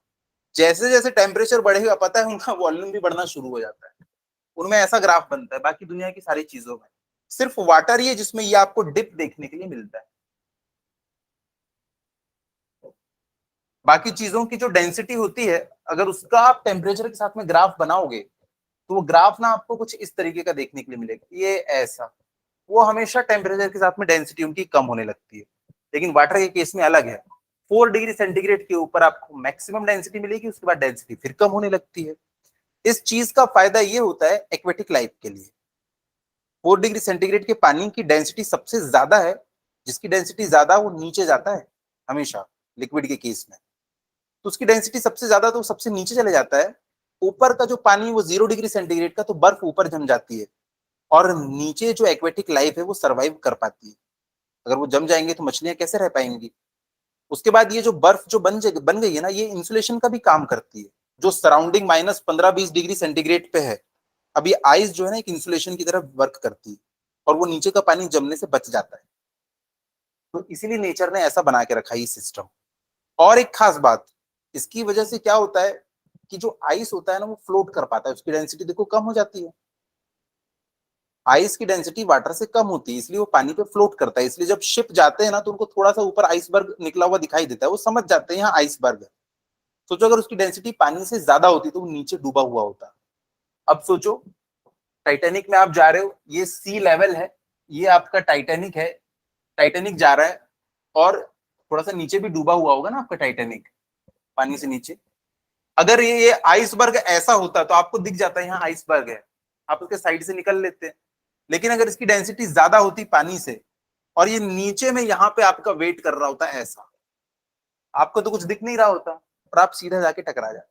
जैसे जैसे टेम्परेचर बढ़ेगा, पता है उनका वॉल्यूम भी बढ़ना शुरू हो जाता है। उनमें ऐसा ग्राफ बनता है। बाकी दुनिया की सारी चीजों में सिर्फ वाटर ही है जिसमें ये आपको डिप देखने के लिए मिलता है। बाकी चीजों की जो डेंसिटी होती है, अगर उसका आप टेम्परेचर के साथ में ग्राफ बनाओगे तो वो ग्राफ ना आपको कुछ इस तरीके का देखने के लिए मिलेगा, ये ऐसा। वो हमेशा टेम्परेचर के साथ में डेंसिटी उनकी कम होने लगती है। लेकिन वाटर के केस में अलग है। 4 डिग्री सेंटीग्रेड के ऊपर आपको मैक्सिमम डेंसिटी मिलेगी, उसके बाद डेंसिटी फिर कम होने लगती है। इस चीज का फायदा ये होता है एक्वेटिक लाइफ के लिए। 4 डिग्री सेंटीग्रेड के पानी की डेंसिटी सबसे ज्यादा है। जिसकी डेंसिटी ज्यादा वो नीचे जाता है हमेशा, लिक्विड के केस में। तो उसकी डेंसिटी सबसे ज्यादा तो सबसे नीचे चले जाता है। ऊपर का जो पानी वो 0 डिग्री सेंटीग्रेड का, तो बर्फ ऊपर जम जाती है। और नीचे जो एक्वेटिक लाइफ है वो सर्वाइव कर पाती है। अगर वो जम जाएंगे तो मछलियां कैसे रह पाएंगी? उसके बाद ये जो बर्फ जो बन गई है ना, ये इंसुलेशन का भी काम करती है। जो सराउंडिंग -15-20 डिग्री सेंटीग्रेड पे है, अब ये आइस जो है ना एक इंसुलेशन की तरह वर्क करती है, और वो नीचे का पानी जमने से बच जाता है। तो इसीलिए नेचर ने ऐसा बना के रखा है ये सिस्टम। और एक खास बात, इसकी वजह से क्या होता है कि जो आइस होता है ना वो फ्लोट कर पाता है, उसकी डेंसिटी देखो कम हो जाती है। आइस की डेंसिटी वाटर से कम होती है, इसलिए वो पानी पे फ्लोट करता है। इसलिए जब शिप जाते हैं ना तो उनको थोड़ा सा ऊपर आइसबर्ग निकला हुआ दिखाई देता है, वो समझ जाते हैं यहाँ आइसबर्ग है। सोचो अगर उसकी डेंसिटी पानी से ज्यादा होती तो वो नीचे डूबा हुआ होता। अब सोचो, टाइटैनिक में आप जा रहे हो, ये सी लेवल है, ये आपका टाइटैनिक है। टाइटैनिक जा रहा है और थोड़ा सा नीचे भी डूबा हुआ होगा ना आपका टाइटैनिक, पानी से नीचे। अगर ये आइसबर्ग ऐसा होता तो आपको दिख जाता है यहाँ आइसबर्ग है, आप उसके साइड से निकल लेते हैं। लेकिन अगर इसकी डेंसिटी ज्यादा होती पानी से, और ये नीचे में यहाँ पे आपका वेट कर रहा होता है ऐसा, आपको तो कुछ दिख नहीं रहा होता और आप सीधा जाके टकरा जाते।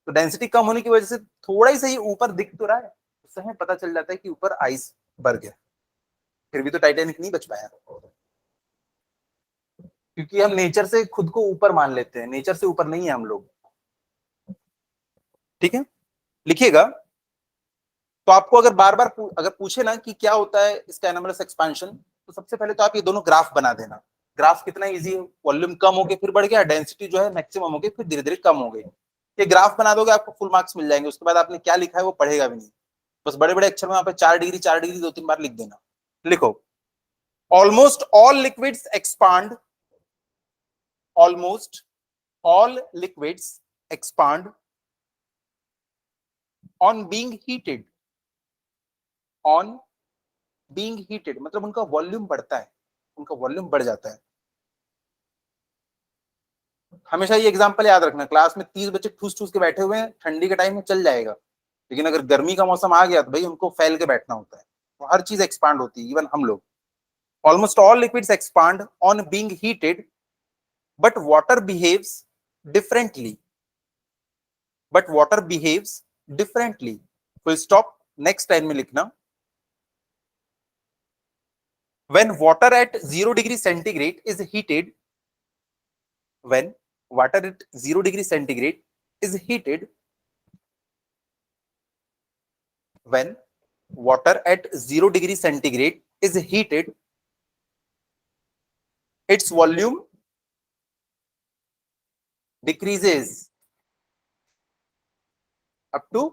तो डेंसिटी कम होने की वजह से थोड़ा ही सही ऊपर दिख तो रहा है, उससे हमें पता चल जाता है कि ऊपर आइसबर्ग है। फिर भी तो टाइटैनिक नहीं बच पाया, क्योंकि हम नेचर से खुद को ऊपर मान लेते हैं, नेचर से ऊपर नहीं है हम लोग। ठीक है, लिखिएगा। तो आपको अगर बार बार अगर पूछे ना कि क्या होता है इसका एनोमलस एक्सपेंशन, तो सबसे पहले तो आप ये दोनों ग्राफ बना देना। ग्राफ कितना इजी है, वॉल्यूम कम हो गया फिर बढ़ गया, डेंसिटी जो है मैक्सिमम हो गई फिर धीरे धीरे कम हो गई। ये ग्राफ बना दोगे आपको फुल मार्क्स मिल जाएंगे, उसके बाद आपने क्या लिखा है वो पढ़ेगा भी नहीं, बस बड़े बड़े अक्षर में वहां पे 4 डिग्री 2-3 बार लिख देना। लिखो, almost all liquids expand, almost all liquids expand on being heated, on being heated मतलब उनका वॉल्यूम बढ़ता है, उनका वॉल्यूम बढ़ जाता है। हमेशा ये एग्जांपल याद रखना, क्लास में 30 बच्चे ठूस ठूस के बैठे हुए हैं, ठंडी के टाइम में चल जाएगा, लेकिन अगर गर्मी का मौसम आ गया तो भाई उनको फैल के बैठना होता है, तो हर चीज एक्सपांड होती है, इवन हम लोग। Almost all liquids expand on being heated but water behaves differently, but water behaves differently, full stop. Next line में लिखना, when water at 0 degree centigrade is heated, when water at 0 degree centigrade is heated, when water at 0 degree centigrade is heated, its volume decreases up to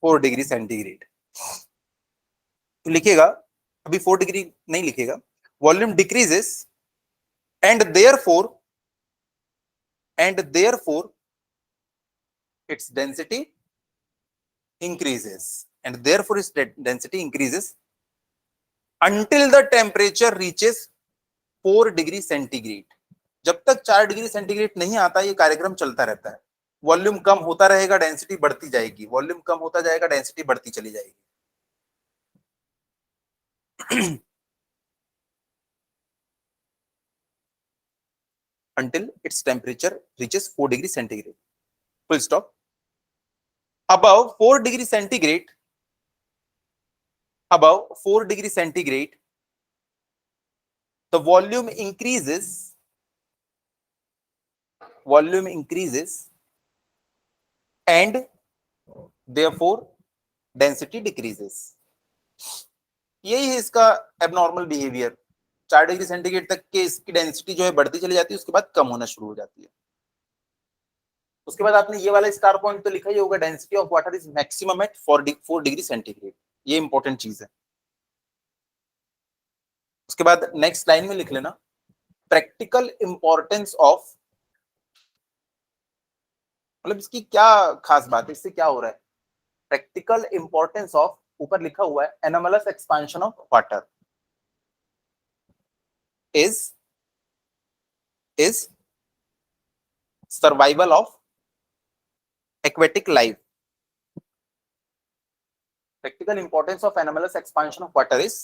4 degree centigrade। तो लिखिएगा, अभी 4 degree नहीं लिखेगा, volume decreases and therefore its density increases, and therefore its density increases until the temperature reaches 4 degree centigrade. जब तक 4 degree centigrade नहीं आता ये कार्यक्रम चलता रहता है, वॉल्यूम कम होता रहेगा, डेंसिटी बढ़ती जाएगी, वॉल्यूम कम होता जाएगा, डेंसिटी बढ़ती चली जाएगी। until its temperature reaches 4 degree centigrade, full stop। above 4 degree centigrade, above 4 degree centigrade the volume increases and therefore density decreases। यही है इसका एबनॉर्मल बिहेवियर। 4 डिग्री सेंटीग्रेड तक के इसकी डेंसिटी जो है बढ़ती चली जाती है, उसके बाद कम होना शुरू हो जाती है। उसके बाद आपने ये वाला स्टार पॉइंट तो लिखा ही होगा, density of water is maximum at 4 degree centigrade, ये इंपॉर्टेंट चीज है। उसके बाद नेक्स्ट लाइन में लिख लेना, प्रैक्टिकल इंपॉर्टेंस ऑफ, मतलब इसकी क्या खास बात है, इससे क्या हो रहा है, प्रैक्टिकल इंपॉर्टेंस ऑफ, ऊपर लिखा हुआ है anomalous expansion of water is survival of aquatic life। Practical importance of anomalous expansion of water is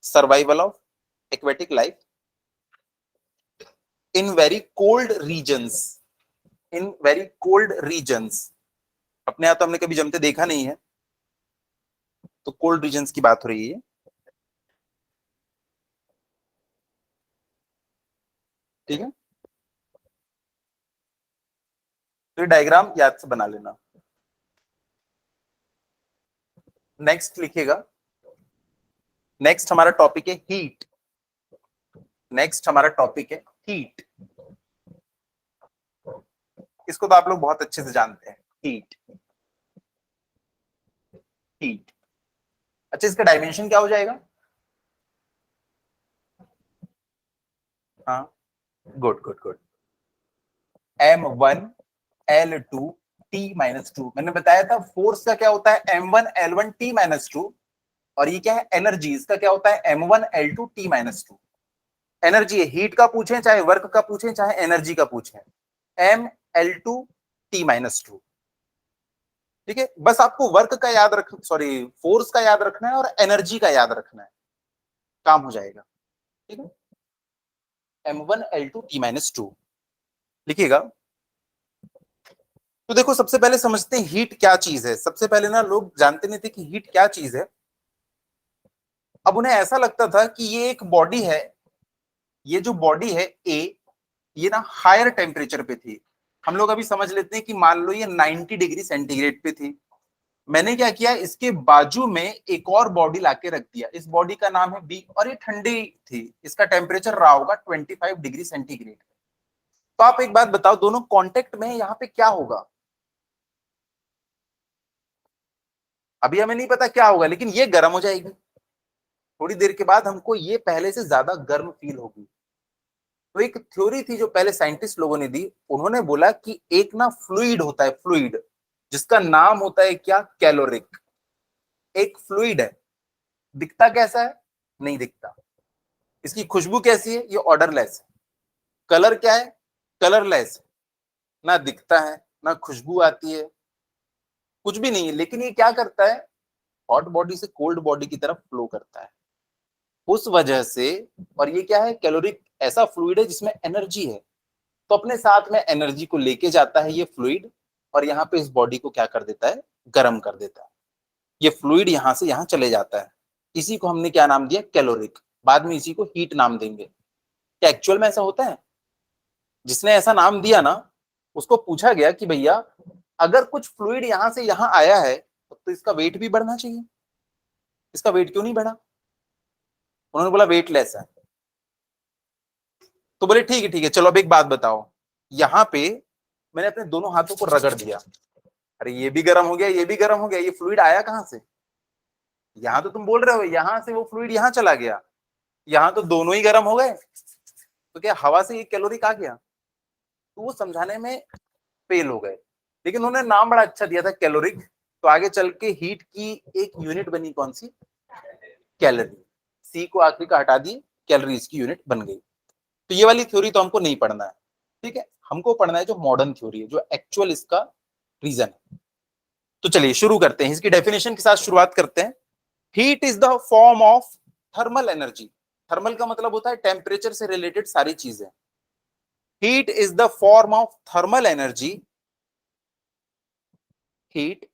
survival of aquatic life in very cold regions, in very cold regions। अपने यहाँ तो हमने कभी जमते देखा नहीं है, तो कोल्ड रीजन्स की बात हो रही है, ठीक है। तो डायग्राम याद से बना लेना। नेक्स्ट लिखिएगा, नेक्स्ट हमारा टॉपिक है हीट, नेक्स्ट हमारा टॉपिक है हीट। इसको तो आप लोग बहुत अच्छे से जानते हैं, हीट, हीट। अच्छा, इसका डायमेंशन क्या हो जाएगा? हाँ, good good good, M1 L2 T-2। मैंने बताया था फोर्स का क्या होता है, M1 L1 T-2, और ये क्या है, एनर्जी, इसका क्या होता है, M1 L2 T-2। एनर्जी है, हीट का पूछें चाहे वर्क का पूछें चाहे एनर्जी का पूछें, ML2 T-2, ठीक है। बस आपको वर्क का याद रख, सॉरी फोर्स का याद रखना है और एनर्जी का याद रखना है, काम हो जाएगा, ठीक है। M1 L2 T-2 लिखिएगा। तो देखो, सबसे पहले समझते हैं हीट क्या चीज है। सबसे पहले ना लोग जानते नहीं थे कि हीट क्या चीज है। अब उन्हें ऐसा लगता था कि ये एक बॉडी है, ये जो बॉडी है ए, ये ना हायर टेम्परेचर पे थी। हम लोग अभी समझ लेते हैं कि मान लो ये 90 डिग्री सेंटीग्रेड पे थी। मैंने क्या किया, इसके बाजू में एक और बॉडी लाके रख दिया, इस बॉडी का नाम है बी, और ये ठंडी थी, इसका टेम्परेचर रहा होगा 25 डिग्री सेंटीग्रेड। तो आप एक बात बताओ, दोनों कांटेक्ट में यहां पे क्या होगा? अभी हमें नहीं पता क्या होगा, लेकिन ये गर्म हो जाएगी। थोड़ी देर के बाद हमको ये पहले से ज्यादा गर्म फील होगी। तो एक थ्योरी थी जो पहले साइंटिस्ट लोगों ने दी, उन्होंने बोला कि एक ना फ्लूइड होता है, फ्लूइड, जिसका नाम होता है क्या? कैलोरिक। एक फ्लूइड है, दिखता कैसा है? नहीं दिखता। इसकी खुशबू कैसी है? ये ऑर्डरलेस है। कलर क्या है? कलरलेस। ना दिखता है, ना खुशबू आती है, कुछ भी नहीं है, लेकिन ये क्या करता है? हॉट बॉडी से कोल्ड बॉडी की तरफ फ्लो करता है। उस वजह से, और ये क्या है? कैलोरिक ऐसा फ्लूइड है जिसमें एनर्जी है, तो अपने साथ में एनर्जी को लेके जाता है ये फ्लूइड, और यहाँ पे इस बॉडी को क्या कर देता है? गर्म कर देता है। ये फ्लूइड यहाँ से यहाँ चले जाता है। इसी को हमने क्या नाम दिया? कैलोरिक। बाद में इसी को हीट नाम देंगे। क्या एक्चुअल में ऐसा होता है? जिसने ऐसा नाम दिया ना, उसको पूछा गया कि भैया अगर कुछ फ्लूइड यहां से यहां आया है तो इसका वेट भी बढ़ना चाहिए, इसका वेट क्यों नहीं बढ़ा? उन्होंने बोला वेटलेस है। तो बोले ठीक है ठीक है, चलो अब एक बात बताओ, यहाँ पे मैंने अपने दोनों हाथों को रगड़ दिया, अरे ये भी गर्म हो गया, ये भी गर्म हो गया, ये फ्लूइड आया कहां से? यहाँ तो तुम बोल रहे हो यहां से वो फ्लूइड यहाँ चला गया, यहाँ तो दोनों ही गर्म हो गए, तो क्या हवा से ये कैलोरिक आ गया? तो वो समझाने में फेल हो गए। लेकिन उन्होंने नाम बड़ा अच्छा दिया था, कैलोरिक। तो आगे चल के हीट की एक यूनिट बनी, कौन सी? कैलोरी। सी को आखिरी का हटा दी, कैलोरीज की यूनिट बन गई। तो ये वाली थ्योरी तो हमको नहीं पढ़ना है, ठीक है? हमको पढ़ना है जो मॉडर्न थ्योरी है, जो एक्चुअल इसका रीजन है। तो चलिए शुरू करते हैं, इसकी डेफिनेशन के साथ शुरुआत करते हैं। Heat is the form of thermal energy. Thermal का मतलब होता है टेम्परेचर से रिलेटेड सारी चीजें। Heat is the form of thermal energy. Heat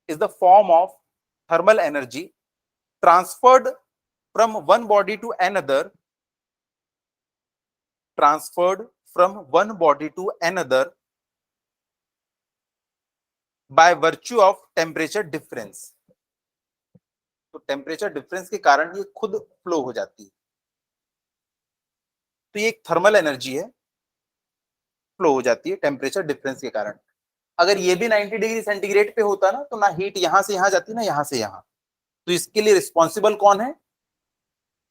is the form of thermal energy transferred from one body to another, transferred from one body to another by virtue of temperature difference. तो temperature difference के कारण ये खुद flow हो जाती है। तो ये एक थर्मल एनर्जी है, फ्लो हो जाती है टेम्परेचर डिफरेंस के कारण। अगर ये भी 90 डिग्री सेंटीग्रेड पे होता ना, तो ना हीट यहां से यहां जाती, ना यहां से यहां। तो इसके लिए रिस्पॉन्सिबल कौन है?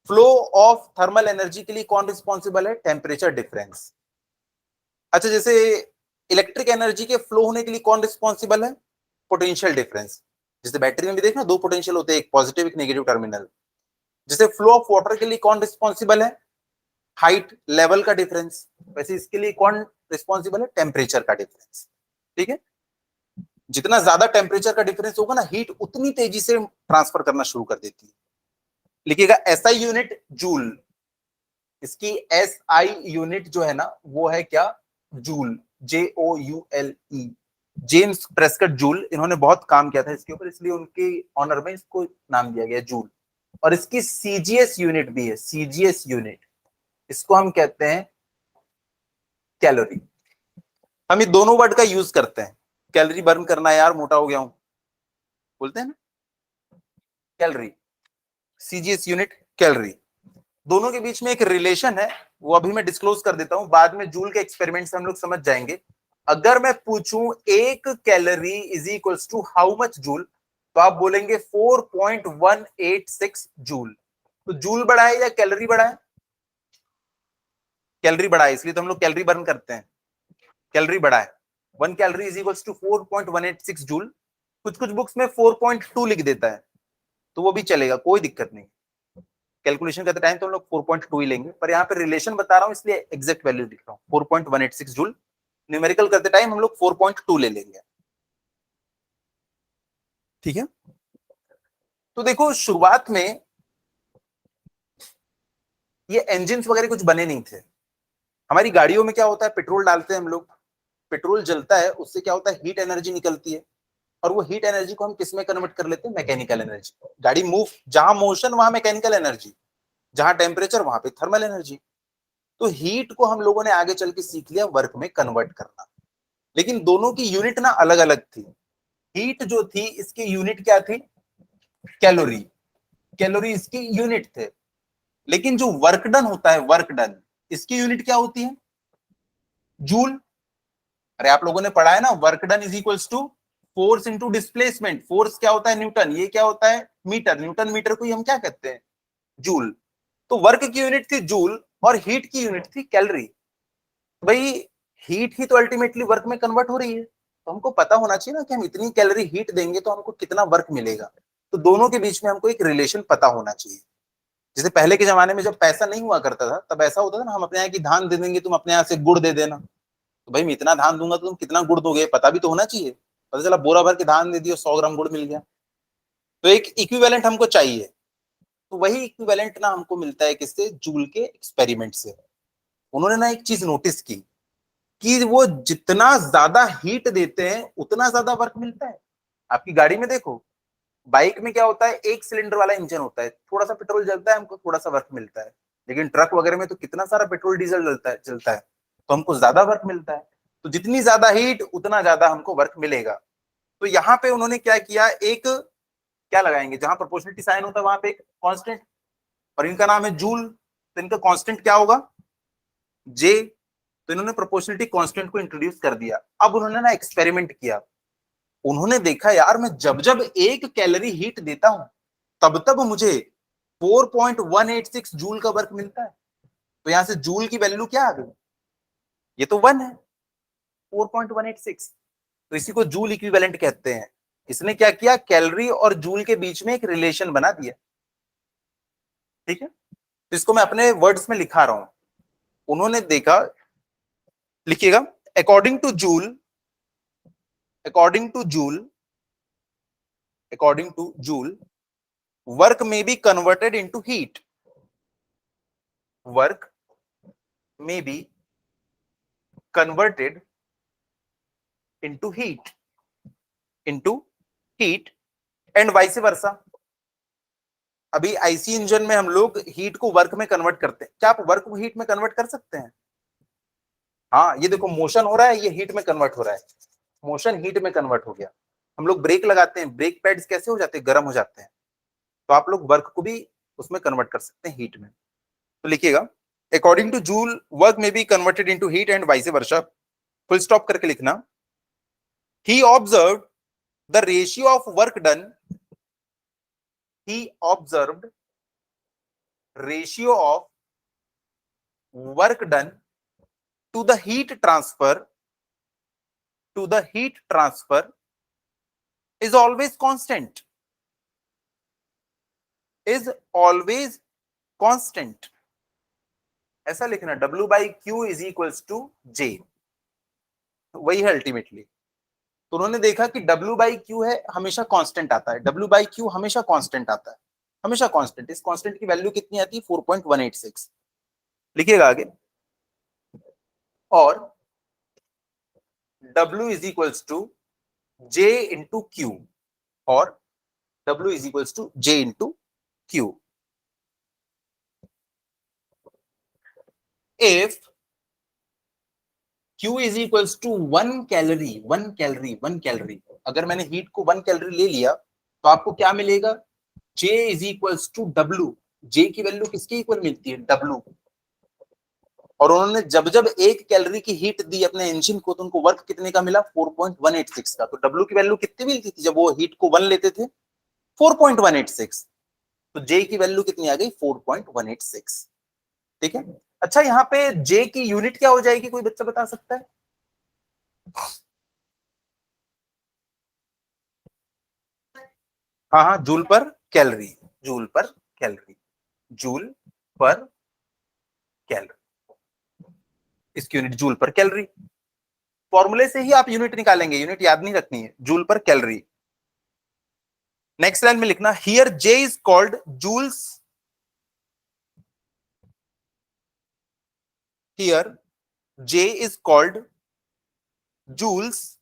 फ्लो ऑफ थर्मल एनर्जी के लिए कौन रिस्पॉन्सिबल है? Temperature difference. अच्छा, जैसे इलेक्ट्रिक एनर्जी के फ्लो होने के लिए कौन रिस्पॉन्सिबल है? Potential difference. जैसे बैटरी में भी देखना, दो पोटेंशियल होते हैं, एक पॉजिटिव एक नेगेटिव टर्मिनल। जैसे फ्लो ऑफ वाटर के लिए कौन रिस्पॉन्सिबल है? हाइट लेवल का डिफरेंस। वैसे इसके लिए कौन रिस्पॉन्सिबल है? टेम्परेचर का डिफरेंस। ठीक है? जितना ज्यादा टेम्परेचर का डिफरेंस होगा ना, हीट उतनी तेजी से ट्रांसफर करना शुरू कर देती है। लिखिएगा एसआई यूनिट जूल। इसकी एसआई यूनिट जो है ना, वो है क्या? Joule. JOULE। James Prescott joule, इन्होंने बहुत काम किया था इसके ऊपर, इसलिए उनके ऑनर में इसको नाम दिया गया जूल। और इसकी सीजीएस यूनिट भी है, सीजीएस यूनिट, इसको हम कहते हैं कैलोरी। हम ये दोनों वर्ड का यूज करते हैं। कैलोरी बर्न करना, यार मोटा हो गया हूं, बोलते हैं ना, कैलोरी। CGS unit calorie. दोनों के बीच में एक रिलेशन है, वो अभी मैं डिस्क्लोज कर देता हूं, बाद में जूल के एक्सपेरिमेंट से हम लोग समझ जाएंगे। अगर मैं पूछूं एक calorie is equals to how much joule, तो आप बोलेंगे 4.186 जूल। तो जूल बड़ा है या कैलोरी बड़ा है? कैलोरी बड़ा है, इसलिए तो हम लोग कैलोरी बर्न करते हैं। कैलोरी बड़ा है। 1 calorie is equals to 4.186 joule. कुछ कुछ बुक्स में 4.2 लिख देता है, तो वो भी चलेगा, कोई दिक्कत नहीं। कैलकुलेशन करते टाइम तो हम लोग 4.2 ही लेंगे, पर यहाँ पे रिलेशन बता रहा हूँ इसलिए एग्जैक्ट वैल्यू लिख रहा हूँ, 4.186 जूल। न्यूमेरिकल करते टाइम हम लोग 4.2 ले लेंगे। ठीक है? तो देखो, शुरुआत में ये इंजन वगैरह कुछ बने नहीं थे। हमारी गाड़ियों में क्या होता है, पेट्रोल डालते हैं हम लोग, पेट्रोल जलता है, उससे क्या होता है, हीट एनर्जी निकलती है, और वो हीट एनर्जी को हम किस में कन्वर्ट कर लेते हैं? Mechanical energy. गाड़ी मूव, जहां मोशन वहां मैकेनिकल एनर्जी, जहां टेम्परेचर वहां पे थर्मल एनर्जी। तो हीट को हम लोगों ने आगे चल के सीख लिया वर्क में कन्वर्ट करना, लेकिन दोनों की यूनिट ना अलग अलग थी। हीट जो थी, इसकी यूनिट क्या थी? कैलोरी। कैलोरी इसकी यूनिट थे। लेकिन जो वर्क डन होता है, वर्क डन, इसकी यूनिट क्या होती है? जूल। अरे आप लोगों ने पढ़ा है ना, work done is equals to force into displacement. Force क्या होता है? न्यूटन। ये क्या होता है? मीटर। न्यूटन मीटर को ही हम क्या कहते हैं? जूल। तो वर्क की यूनिट थी जूल और हीट की यूनिट थी कैलोरी। भाई हीट ही तो अल्टीमेटली वर्क में कन्वर्ट हो रही है, तो हमको पता होना चाहिए ना कि हम इतनी कैलोरी हीट देंगे तो हमको कितना वर्क मिलेगा। तो दोनों के बीच में हमको एक रिलेशन पता होना चाहिए। जैसे पहले के जमाने में जब पैसा नहीं हुआ करता था, तब ऐसा होता था ना, हम अपने यहाँ की धान दे देंगे, तुम अपने यहाँ से गुड़ दे देना। तो भाई मैं इतना धान दूंगा तो तुम कितना गुड़ दोगे, पता भी तो होना चाहिए। पता चला बोरा भर के धान दे दियो, 100 ग्राम गुड़ मिल गया। तो एक इक्विवेलेंट हमको चाहिए। तो वही इक्विवेलेंट ना हमको मिलता है किससे? जूल के एक्सपेरिमेंट से। उन्होंने ना एक चीज नोटिस की कि वो जितना ज्यादा हीट देते हैं उतना ज्यादा वर्क मिलता है। आपकी गाड़ी में देखो, बाइक में क्या होता है? एक सिलेंडर वाला इंजन होता है, थोड़ा सा पेट्रोल जलता है, हमको थोड़ा सा वर्क मिलता है। लेकिन ट्रक वगैरह में तो कितना सारा पेट्रोल डीजल जलता है, तो हमको ज्यादा वर्क मिलता है। तो जितनी ज्यादा हीट उतना ज्यादा हमको वर्क मिलेगा। तो यहाँ पे उन्होंने क्या किया, एक क्या लगाएंगे, जहां प्रोपोर्शनलिटी साइन होता है वहां पे एक कांस्टेंट, और इनका नाम है जूल। तो इनका कांस्टेंट क्या होगा? जे। तो इन्होंने प्रोपोर्शनलिटी कांस्टेंट को इंट्रोड्यूस कर दिया। अब उन्होंने ना एक्सपेरिमेंट किया। उन्होंने देखा यार मैं जब जब 1 कैलोरी हीट देता हूं तब तब मुझे 4.186 जूल का वर्क मिलता है। तो यहां से जूल की वैल्यू क्या आ गई? ये तो 1 है, 4.186। तो इसी को जूल इक्विवेलेंट कहते हैं। इसने क्या किया? कैलोरी और जूल के बीच में एक रिलेशन बना दिया। ठीक है, तो इसको मैं अपने वर्ड्स में लिखा रहा हूं। उन्होंने देखा, लिखिएगा, according to joule, according to joule, according to joule, work may be converted into heat. Work may be converted into heat, into heat and vice versa. अभी आईसी इंजन में हम लोग हीट को वर्क में कन्वर्ट करते हैं। क्या आप वर्क को हीट में कन्वर्ट कर सकते हैं? हाँ, ये देखो मोशन हो रहा है, ये हीट में कन्वर्ट हो रहा है। मोशन हीट में कन्वर्ट हो गया। हम लोग ब्रेक लगाते हैं, ब्रेक पैड्स कैसे हो जाते हैं? गर्म हो जाते हैं। तो आप लोग वर्क को भी उसमें कन्वर्ट कर सकते हैं, हीट में। तो लिखिएगा, अकॉर्डिंग टू जूल वर्क में be converted into heat and vice versa. Full stop करके लिखना। He observed the ratio of work done, he observed ratio of work done to the heat transfer, to the heat transfer is always constant, is always constant. ऐसा लिखना, W by Q is equals to J. वही है ultimately. तो उन्होंने देखा कि W by Q है, हमेशा कांस्टेंट आता है। W बाई क्यू हमेशा कांस्टेंट आता है, हमेशा कांस्टेंट। इस कांस्टेंट की वैल्यू कितनी आती है? 4.186। लिखिएगा आगे। और W is equals to J into Q, और W is equals to J into Q. If Q is equals to 1 calorie, 1 calorie, 1 calorie, अगर मैंने हीट को 1 कैलोरी ले लिया तो आपको क्या मिलेगा? J is equals to W। J की वैल्यू किसके इक्वल मिलती है? W। और उन्होंने जब जब 1 कैलोरी की हीट दी अपने इंजन को तो उनको वर्क कितने का मिला? 4.186 का। तो W की वैल्यू कितनी मिलती थी जब वो हीट को 1 लेते थे? 4.186। तो J की वैल्यू कितनी आ गई? 4.186। ठीक है। अच्छा, यहाँ पे J की यूनिट क्या हो जाएगी? कोई बच्चा बता सकता है? हाँ हाँ, जूल पर कैलोरी, जूल पर कैलोरी, जूल पर कैलोरी। इसकी यूनिट जूल पर कैलोरी। फॉर्मूले से ही आप यूनिट निकालेंगे, यूनिट याद नहीं रखनी है, जूल पर कैलोरी। नेक्स्ट लाइन में लिखना, here J is called joules, here J is called joules,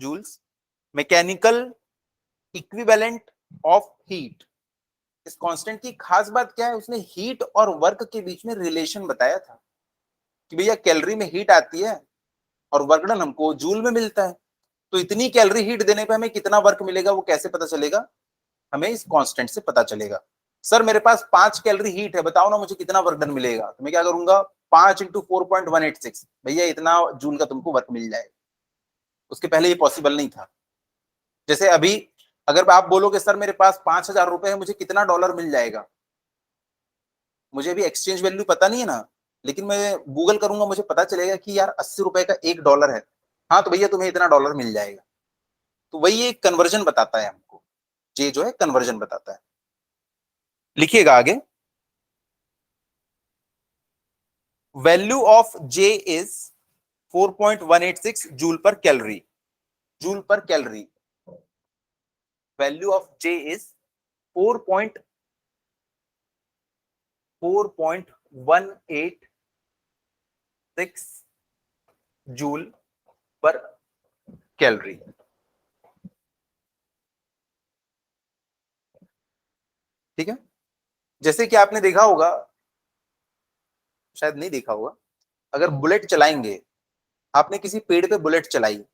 joules mechanical equivalent of heat. इस कांस्टेंट की खास बात क्या है? उसने हीट और वर्क के बीच में रिलेशन बताया था कि भैया कैलोरी में हीट आती है और वर्क डन हमको जूल में मिलता है। तो इतनी कैलोरी हीट देने पे हमें कितना वर्क मिलेगा वो कैसे पता चलेगा? हमें इस कांस्टेंट से पता चलेगा। सर मेरे पास 5 कैलोरी हीट है, बताओ ना मुझे कितना वर्क डन मिलेगा। तो मैं क्या करूंगा? 5 इंटू 4.186, भैया इतना जूल का तुमको वर्क मिल जाएगा। उसके पहले ये पॉसिबल नहीं था। जैसे अभी अगर आप बोलोगे सर मेरे पास 5,000 रुपए है, मुझे कितना डॉलर मिल जाएगा, मुझे अभी एक्सचेंज वैल्यू पता नहीं है ना, लेकिन मैं गूगल करूंगा, मुझे पता चलेगा कि यार 80 रुपए का $1 है, हाँ तो भैया तुम्हें इतना डॉलर मिल जाएगा। तो वही एक कन्वर्जन बताता है हमको, जे जो है कन्वर्जन बताता है। लिखिएगा आगे, value of J is 4.186 joule पर कैलोरी, जूल पर calorie. Value of J is 4.186 joule पर कैलोरी। ठीक है, जैसे कि आपने देखा होगा, शायद नहीं देखा होगा, अगर बुलेट चलाएंगे, आपने किसी पेड़ पे बुलेट चलाई,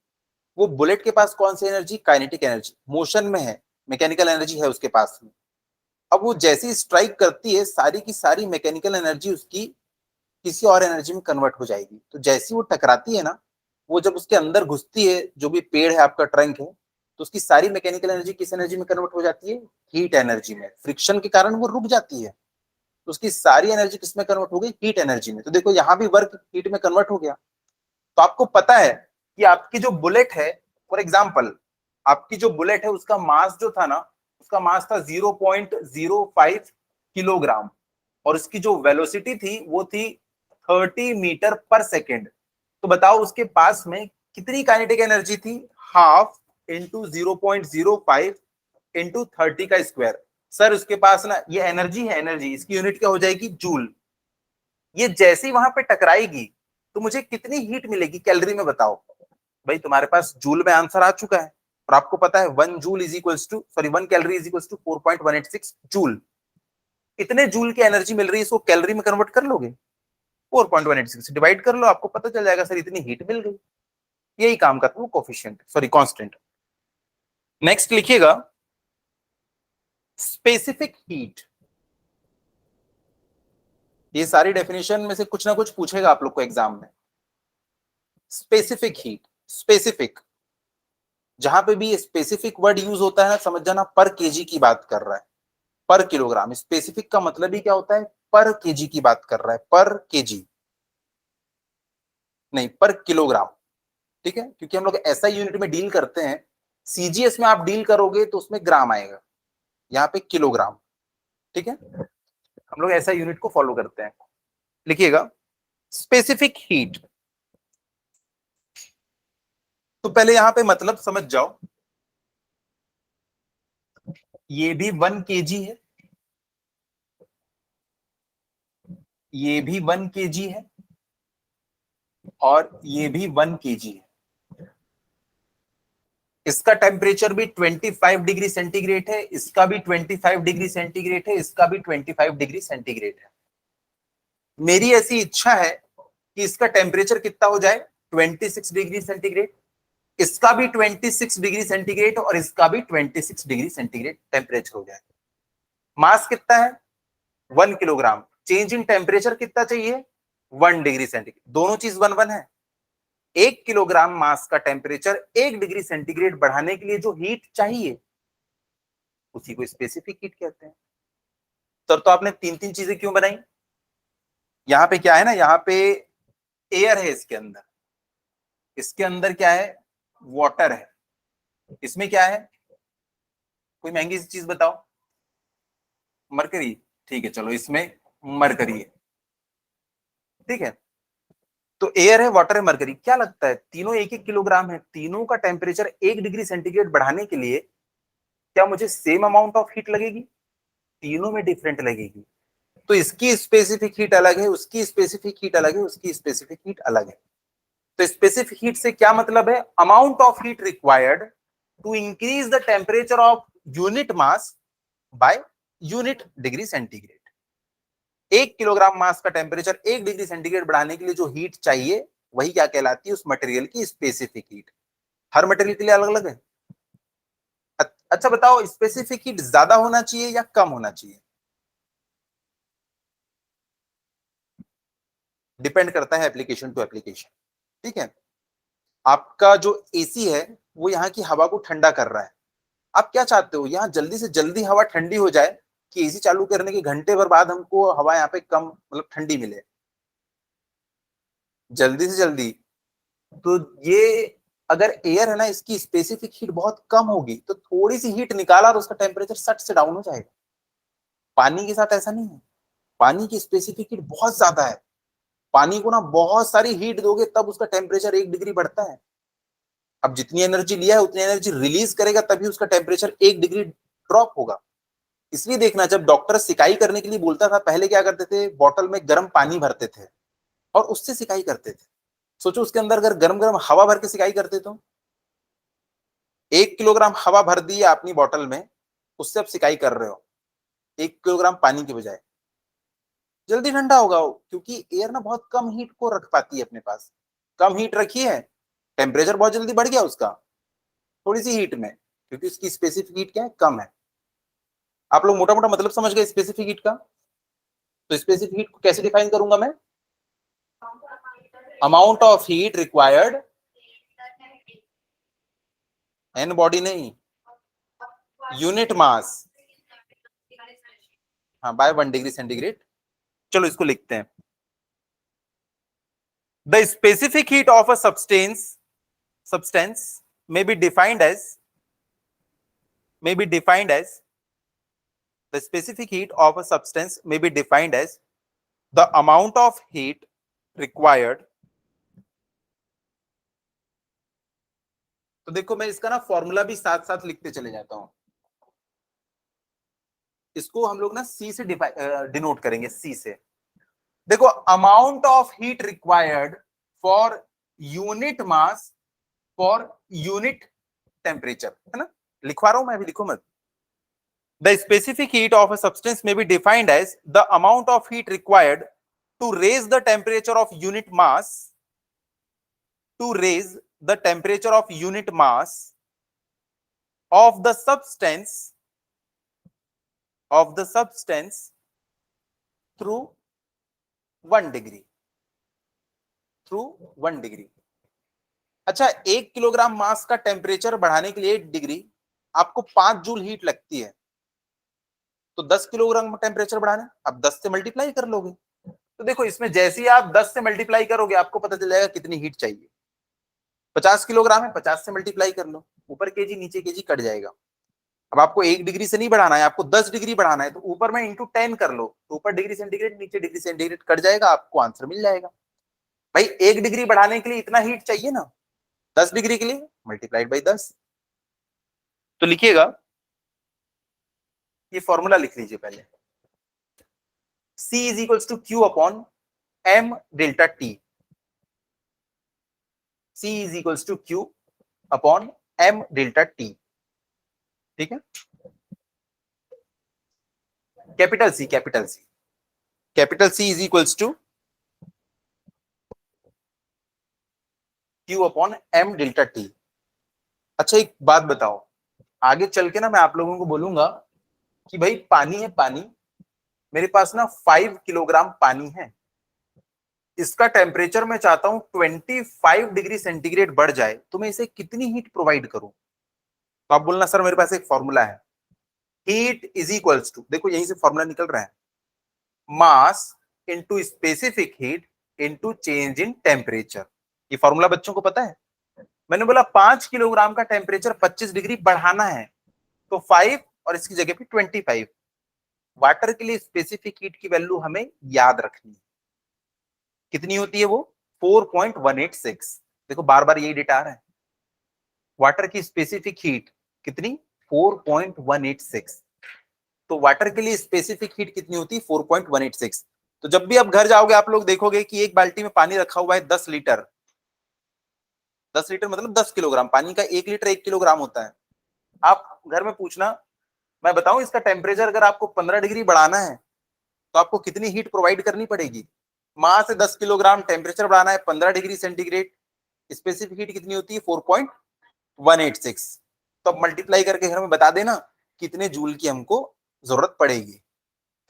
वो बुलेट के पास कौन सी एनर्जी, काइनेटिक एनर्जी, मोशन में है, मैकेनिकल एनर्जी है उसके पास में। अब वो जैसी स्ट्राइक करती है, सारी की सारी मैकेनिकल एनर्जी उसकी किसी और एनर्जी में कन्वर्ट हो जाएगी। तो जैसी वो टकराती है ना, वो जब उसके अंदर घुसती है, जो भी पेड़ है आपका ट्रंक है, तो उसकी सारी मैकेनिकल एनर्जी किस एनर्जी में कन्वर्ट हो जाती है, हीट एनर्जी में। फ्रिक्शन के कारण वो रुक जाती है, तो उसकी सारी एनर्जी किसमें कन्वर्ट हो गई, हीट एनर्जी में। तो देखो यहाँ भी वर्क हीट में कन्वर्ट हो गया। तो आपको पता है कि आपकी जो बुलेट है, फॉर एग्जाम्पल आपकी जो बुलेट है उसका मास जो था ना, उसका मास था 0.05 किलोग्राम, और उसकी जो वेलोसिटी थी वो थी 30 मीटर पर सेकेंड। तो बताओ उसके पास में कितनी काइनेटिक एनर्जी थी, हाफ इंटू 0.05 इंटू 30 का स्क्वायर। सर उसके पास ना ये एनर्जी है, एनर्जी इसकी यूनिट क्या हो जाएगी, जूल। ये जैसे ही वहां पे टकराएगी तो मुझे कितनी हीट मिलेगी कैलोरी में, बताओ। भाई तुम्हारे पास जूल में आंसर आ चुका है, और आपको पता है 1 joule is equals to, sorry 1 calorie is equals to 4.186 joule. इतने जूल की एनर्जी मिल रही है, इसको कैलोरी में कन्वर्ट कर लोगे, 4.186 डिवाइड कर लो, आपको पता चल जाएगा सर इतनी हीट मिल गई। यही काम करता है वो कोफिशिएंट, सॉरी कांस्टेंट। नेक्स्ट लिखिएगा, स्पेसिफिक हीट। ये सारी डेफिनेशन में से कुछ ना कुछ पूछेगा आप लोग को एग्जाम में। स्पेसिफिक हीट, स्पेसिफिक, जहां पे भी स्पेसिफिक वर्ड यूज होता है ना, समझ जाना पर केजी की बात कर रहा है, पर किलोग्राम। स्पेसिफिक का मतलब ही क्या होता है, पर केजी की बात कर रहा है, पर केजी नहीं पर किलोग्राम। ठीक है, क्योंकि हम लोग ऐसा यूनिट में डील करते हैं, सीजीएस में आप डील करोगे तो उसमें ग्राम आएगा, यहाँ पे किलोग्राम। ठीक है, हम लोग ऐसा यूनिट को फॉलो करते हैं। लिखिएगा, स्पेसिफिक हीट। तो पहले यहां पे मतलब समझ जाओ, ये भी 1 केजी है, ये भी 1 केजी है, और ये भी 1 केजी है। इसका टेम्परेचर भी 25 डिग्री सेंटीग्रेड है, इसका भी 25 डिग्री सेंटीग्रेड है, इसका भी 25 डिग्री सेंटीग्रेड है। मेरी ऐसी इच्छा है कि इसका टेम्परेचर कितना हो जाए, 26 डिग्री सेंटीग्रेड, इसका भी 26 डिग्री सेंटीग्रेड, और इसका भी 26 डिग्री सेंटीग्रेड टेम्परेचर हो जाए। मास कितना है, 1 किलोग्राम। चेंज इन टेम्परेचर कितना चाहिए, 1 डिग्री सेंटीग्रेड। दोनों चीज 1 1 है। 1 किलोग्राम मास का टेम्परेचर 1 डिग्री सेंटीग्रेड बढ़ाने के लिए जो हीट चाहिए, उसी को स्पेसिफिक हीट कहते हैं। तो आपने तीन तीन चीजें क्यों बनाई, यहाँ पे क्या है ना, यहाँ पे एयर है, इसके अंदर क्या है, वाटर है, इसमें क्या है, कोई महंगी सी चीज बताओ, मरकरी। ठीक है चलो, इसमें मरकरी है। ठीक है, तो एयर है, वाटर है, मरकरी। क्या लगता है तीनों 1 1 किलोग्राम है, तीनों का टेम्परेचर 1 डिग्री सेंटीग्रेड बढ़ाने के लिए क्या मुझे सेम अमाउंट ऑफ हीट लगेगी, तीनों में डिफरेंट लगेगी। तो इसकी स्पेसिफिक हीट अलग है, उसकी स्पेसिफिक हीट अलग है, उसकी स्पेसिफिक हीट अलग है। तो स्पेसिफिक हीट से क्या मतलब है, amount of heat required to increase the temperature of unit mass by unit degree centigrade. 1 kilogram mass का टेम्परेचर 1 डिग्री सेंटीग्रेड बढ़ाने के लिए जो हीट चाहिए, वही क्या कहलाती है, उस मटेरियल की स्पेसिफिक हीट। हर मटेरियल के लिए अलग अलग है। अच्छा बताओ, स्पेसिफिक हीट ज्यादा होना चाहिए या कम होना चाहिए, डिपेंड करता है एप्लीकेशन टू एप्लीकेशन। ठीक है, आपका जो एसी है वो यहाँ की हवा को ठंडा कर रहा है, आप क्या चाहते हो, यहाँ जल्दी से जल्दी हवा ठंडी हो जाए कि एसी चालू करने के घंटे भर बाद हमको हवा यहाँ पे कम मतलब ठंडी मिले, जल्दी से जल्दी। तो ये अगर एयर है ना, इसकी स्पेसिफिक हीट बहुत कम होगी, तो थोड़ी सी हीट निकाला तो उसका टेम्परेचर सट से डाउन हो जाएगा। पानी के साथ ऐसा नहीं है, पानी की स्पेसिफिक हीट बहुत ज्यादा है। पानी को ना बहुत सारी हीट दोगे तब उसका टेम्परेचर 1 डिग्री बढ़ता है। अब जितनी एनर्जी लिया है उतनी एनर्जी रिलीज करेगा तभी उसका टेम्परेचर 1 डिग्री ड्रॉप होगा। इसलिए देखना, जब डॉक्टर सिकाई करने के लिए बोलता था, पहले क्या करते थे, बोतल में गर्म पानी भरते थे और उससे सिकाई करते थे। सोचो उसके अंदर अगर गर्म गर्म हवा भर के सिकाई करते तो 1 किलोग्राम हवा भर दी अपनी बोतल में, उससे आप सिकाई कर रहे हो 1 किलोग्राम पानी के बजाय, जल्दी ठंडा होगा क्योंकि एयर ना बहुत कम हीट को रख पाती है अपने पास। कम हीट रखी है, टेम्परेचर बहुत जल्दी बढ़ गया उसका थोड़ी सी हीट में, क्योंकि उसकी स्पेसिफिक हीट क्या है, कम है। आप लोग मोटा मोटा मतलब समझ गए स्पेसिफिक हीट का। तो स्पेसिफिक हीट को कैसे डिफाइन करूंगा मैं, amount of heat required, an body नहीं, यूनिट मास, हाँ, बाय 1 डिग्री सेंटीग्रेड। चलो इसको लिखते हैं, the specific heat of a substance may be defined as the specific heat of a substance may be defined as the amount of heat required। तो देखो मैं इसका ना फॉर्मूला भी साथ साथ लिखते चले जाता हूं। इसको हम लोग ना सी से डिनोट करेंगे, सी से। देखो, amount of heat required for unit mass for unit temperature, है ना, लिखवा रहा हूं मैं, अभी लिखो मत। The specific heat of a substance may be defined as the amount of heat required to raise the temperature of unit mass, to raise the temperature of unit mass of the substance through 1 degree, through 1 degree. अच्छा, 1 kilogram mass का temperature बढ़ाने के लिए 1 degree आपको 5 joule heat लगती है, तो 10 kilogram temperature बढ़ाना, आप 10 से मल्टीप्लाई कर लोगे। तो देखो इसमें जैसे ही आप 10 से मल्टीप्लाई करोगे आपको पता चल जाएगा कितनी हीट चाहिए। 50 किलोग्राम है, 50 से मल्टीप्लाई कर लो, ऊपर केजी नीचे केजी कट जाएगा। अब आपको 1 डिग्री से नहीं बढ़ाना है, आपको 10 डिग्री बढ़ाना है, तो ऊपर में इंटू 10 कर लो, तो ऊपर डिग्री सेंटीग्रेड नीचे डिग्री सेंटीग्रेड कट जाएगा, आपको आंसर मिल जाएगा। भाई 1 डिग्री बढ़ाने के लिए इतना हीट चाहिए ना, 10 डिग्री के लिए मल्टीप्लाइड बाई 10। तो लिखिएगा, ये फॉर्मूला लिख लीजिए पहले, C is equals to Q upon M delta T। C is equals to Q upon M delta T, ठीक है। Capital C is equals to Q upon M delta T। अच्छा एक बात बताओ, आगे चल के ना मैं आप लोगों को बोलूंगा कि भाई पानी है, पानी मेरे पास ना 5 किलोग्राम पानी है, इसका टेम्परेचर मैं चाहता हूं 25 डिग्री सेंटीग्रेड बढ़ जाए, तो मैं इसे कितनी हीट प्रोवाइड करूं। तो आप बोलना सर मेरे पास एक फॉर्मूला है, हीट इज इक्वल्स टू, देखो यहीं से फॉर्मूला निकल रहा है, mass into specific heat into change in temperature. ये फॉर्मूला बच्चों को पता है। मैंने बोला 5 किलोग्राम का टेम्परेचर 25 डिग्री बढ़ाना है, तो 5 और इसकी जगह पे 25। वाटर के लिए स्पेसिफिक हीट की वैल्यू हमें याद रखनी है, कितनी होती है वो, 4.186। देखो बार बार यही डेटा आ रहा है, वाटर की स्पेसिफिक हीट कितनी, 4.186। तो वाटर के लिए स्पेसिफिक हीट कितनी होती है, 4.186। तो जब भी आप घर जाओगे आप लोग देखोगे कि एक बाल्टी में पानी रखा हुआ है 10 लीटर, 10 लीटर मतलब 10 किलोग्राम, पानी का 1 लीटर 1 किलोग्राम होता है। आप घर में पूछना, मैं बताऊं इसका टेम्परेचर अगर आपको 15 डिग्री बढ़ाना है तो आपको कितनी हीट प्रोवाइड करनी पड़ेगी, मास से 10 किलोग्राम, टेम्परेचर बढ़ाना है 15 डिग्री सेंटीग्रेड, स्पेसिफिक हीट कितनी होती है 4.186। तो अब मल्टीप्लाई करके घर में बता देना कितने जूल की हमको जरूरत पड़ेगी।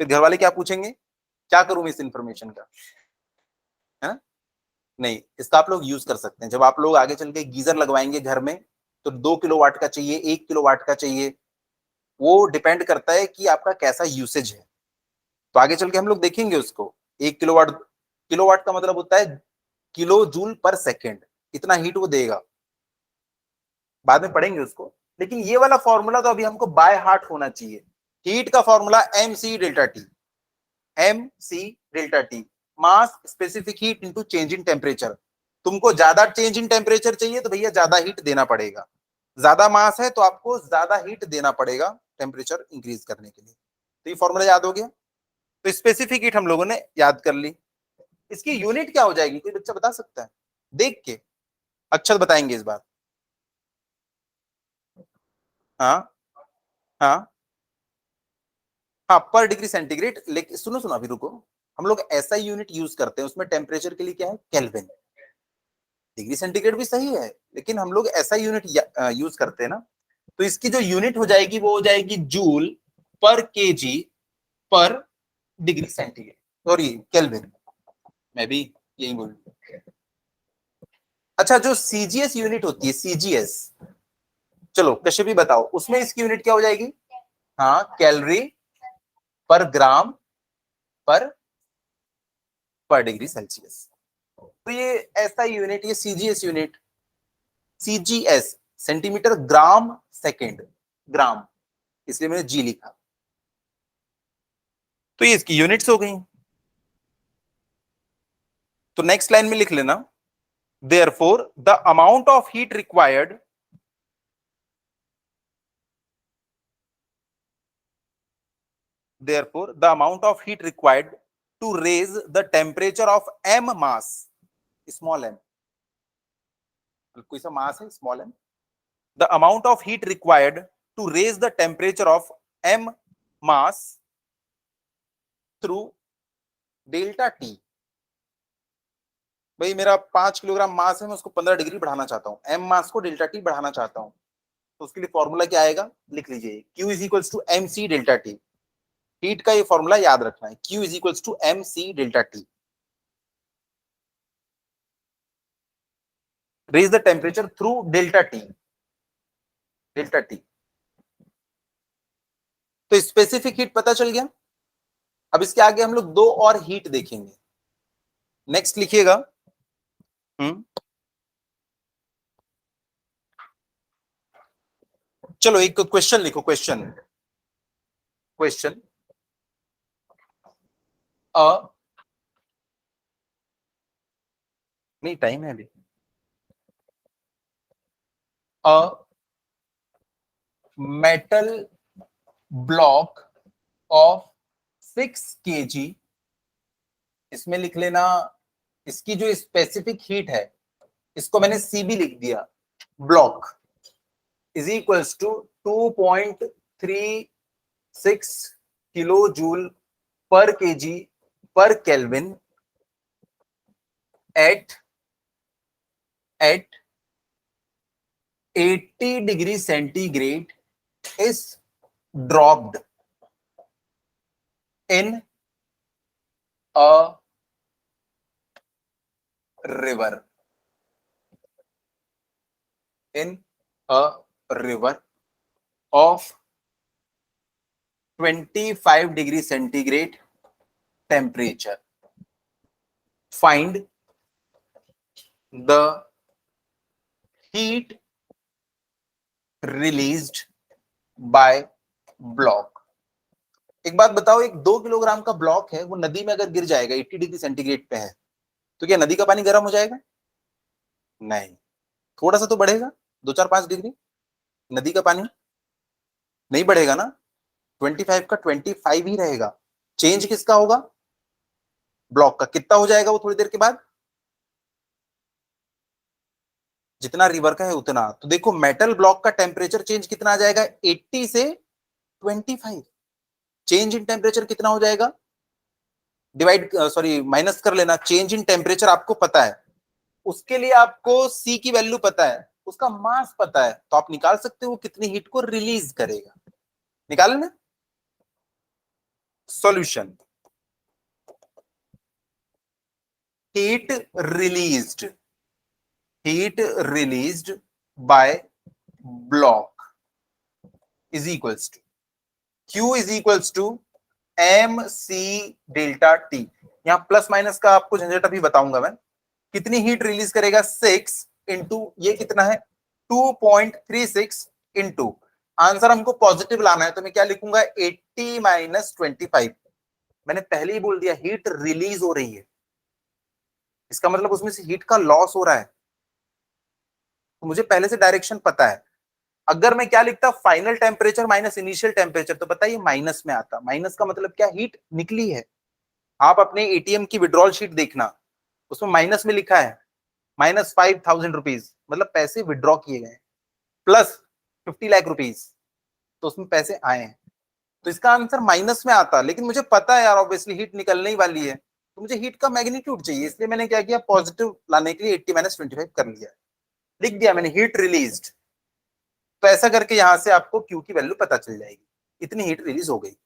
फिर घर वाले क्या पूछेंगे, क्या करूं इस इंफॉर्मेशन का, है नहीं, इसका आप लोग यूज कर सकते हैं। जब आप लोग आगे चल के गीजर लगवाएंगे घर में, तो 2 किलोवाट का चाहिए, 1 किलोवाट का चाहिए, वो डिपेंड करता है कि आपका कैसा यूसेज है। तो आगे चल के हम लोग देखेंगे उसको। 1 किलोवाट, किलोवाट का मतलब होता है किलो जूल पर सेकेंड, इतना हीट वो देगा, बाद में पढ़ेंगे उसको। लेकिन ये वाला फॉर्मूला तो अभी हमको बाय हार्ट होना चाहिए। हीट का formula M C delta T, M C delta T, mass specific heat into change in temperature. तुमको ज्यादा चेंज इन टेम्परेचर चाहिए तो भैया ज्यादा हीट देना पड़ेगा, ज्यादा मास है तो आपको ज्यादा हीट देना पड़ेगा टेम्परेचर इंक्रीज करने के लिए। तो ये फॉर्मूला याद हो गया। तो स्पेसिफिक हीट हम लोगों ने याद कर ली। इसकी यूनिट क्या हो जाएगी, कोई बच्चा बता सकता है देख के? अच्छा बताएंगे इस बार। हाँ हाँ हाँ, पर डिग्री सेंटीग्रेड। लेकिन सुनो सुनो, अभी रुको। हम लोग ऐसा यूनिट यूज करते हैं, उसमें टेम्परेचर के लिए क्या है, केल्विन। डिग्री सेंटीग्रेड भी सही है, लेकिन हम लोग ऐसा यूनिट यूज करते हैं ना। तो इसकी जो यूनिट हो जाएगी वो हो जाएगी जूल पर केजी पर डिग्री सेंटीग्रेड, सॉरी केल्विन। मैं भी यही बोल। अच्छा, जो सीजीएस यूनिट होती है, सीजीएस, चलो कश्यप भी बताओ, उसमें इसकी यूनिट क्या हो जाएगी? हाँ, कैलोरी पर ग्राम पर डिग्री सेल्सियस। तो ये ऐसा यूनिट, ये CGS unit, CGS centimetre gram second, gram, इसलिए मैंने जी लिखा। तो ये इसकी यूनिट्स हो गई। तो नेक्स्ट लाइन में लिख लेना, therefore the amount of heat required, therefore the amount of heat required to raise the temperature of m mass, small m, कोई सा मास है small m, the amount of heat required to raise the temperature of m mass through delta t। भाई मेरा 5 kilogram mass है, मैं उसको 15 degree बढ़ाना चाहता हूँ, एम मास को डेल्टा टी बढ़ाना चाहता हूँ। तो उसके लिए फॉर्मूला क्या आएगा, लिख लीजिए, Q is equals to M C delta T. Heat का ये फॉर्मूला याद रखना है, Q is equals to M C delta T. Raise the temperature through delta T, delta T. तो स्पेसिफिक हीट पता चल गया। अब इसके आगे हम लोग दो और हीट देखेंगे। नेक्स्ट लिखिएगा। चलो एक क्वेश्चन लिखो, क्वेश्चन, क्वेश्चन, अ, नहीं टाइम है अभी। A metal block of 6 kg, इसमें लिख लेना, इसकी जो स्पेसिफिक हीट है, इसको मैंने सीबी लिख दिया, block is equals to 2.36 kilo joule per KG per kelvin at 80 degree centigrade is dropped in a river, in a river of 25 degree centigrade temperature. Find the heat released by block। एक बात बताओ, एक 2 kilogram का block है, वो नदी में अगर गिर जाएगा, 80 डिग्री सेंटीग्रेड पे है, तो क्या नदी का पानी गर्म हो जाएगा? नहीं, थोड़ा सा तो बढ़ेगा, 2 4 5 डिग्री। नदी का पानी नहीं बढ़ेगा ना, 25 का 25 ही रहेगा। चेंज किसका होगा, ब्लॉक का। कितना हो जाएगा वो थोड़ी देर के बाद, जितना रिवर का है उतना। तो देखो मेटल ब्लॉक का टेम्परेचर चेंज कितना आ जाएगा, 80 से 25। चेंज इन टेम्परेचर कितना हो जाएगा, डिवाइड सॉरी माइनस कर लेना। चेंज इन टेम्परेचर आपको पता है, उसके लिए आपको सी की वैल्यू पता है, उसका मास पता है, तो आप निकाल सकते हो कितनी हीट को रिलीज करेगा। निकाल लेना। Solution, heat released by block is equals to Q is equals to MC delta T। यहाँ प्लस माइनस का आपको झंझट अभी बताऊंगा मैं। कितनी हीट रिलीज करेगा 6 इंटू ये कितना है 2.36 इंटू आंसर हमको पॉजिटिव लाना है तो मैं क्या लिखूंगा 80 माइनस 25। मैंने पहले ही बोल दिया हीट रिलीज हो रही है, इसका मतलब उसमें से हीट का लॉस हो रहा है, तो मुझे पहले से डायरेक्शन पता है। अगर मैं क्या लिखता final temperature minus initial temperature तो बताइए माइनस में आता। माइनस का मतलब क्या, हीट निकली है। आप अपने एटीएम की विड्रॉल शीट देखना, उसमें माइनस में लिखा है -5,000 रुपीज, मतलब पैसे विड्रॉ किए गए, प्लस 50 लाख रुपीज, तो उसमें पैसे आए हैं, तो इसका आंसर माइनस में आता। लेकिन मुझे पता है यार ऑब्वियसली हीट निकलने ही वाली है, तो मुझे हीट का मैग्नीट्यूड चाहिए, इसलिए मैंने क्या किया पॉजिटिव लाने के लिए 80 माइनस 25 कर लिया, लिख दिया मैंने हीट रिलीज्ड। तो ऐसा करके यहां से आपको Q की वैल्यू पता चल जाएगी, इतनी हीट रिलीज हो गई।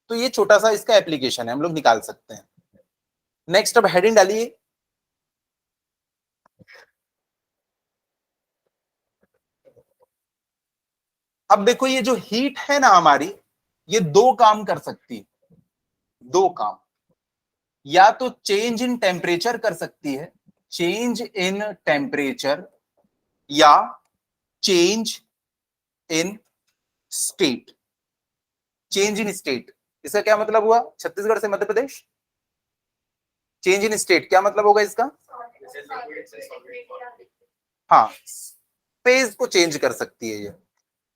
तो ये छोटा सा इसका एप्लीकेशन है, हम लोग निकाल सकते हैं। नेक्स्ट अब हेडिंग डालिए। अब देखो ये जो हीट है ना हमारी, ये दो काम कर सकती है, दो काम। या तो चेंज इन टेम्परेचर कर सकती है, चेंज इन टेम्परेचर, या change in state. Change in state इसका क्या मतलब हुआ, छत्तीसगढ़ से Madhya Pradesh. Change in state क्या मतलब होगा इसका, हाँ फेज को चेंज कर सकती है ये।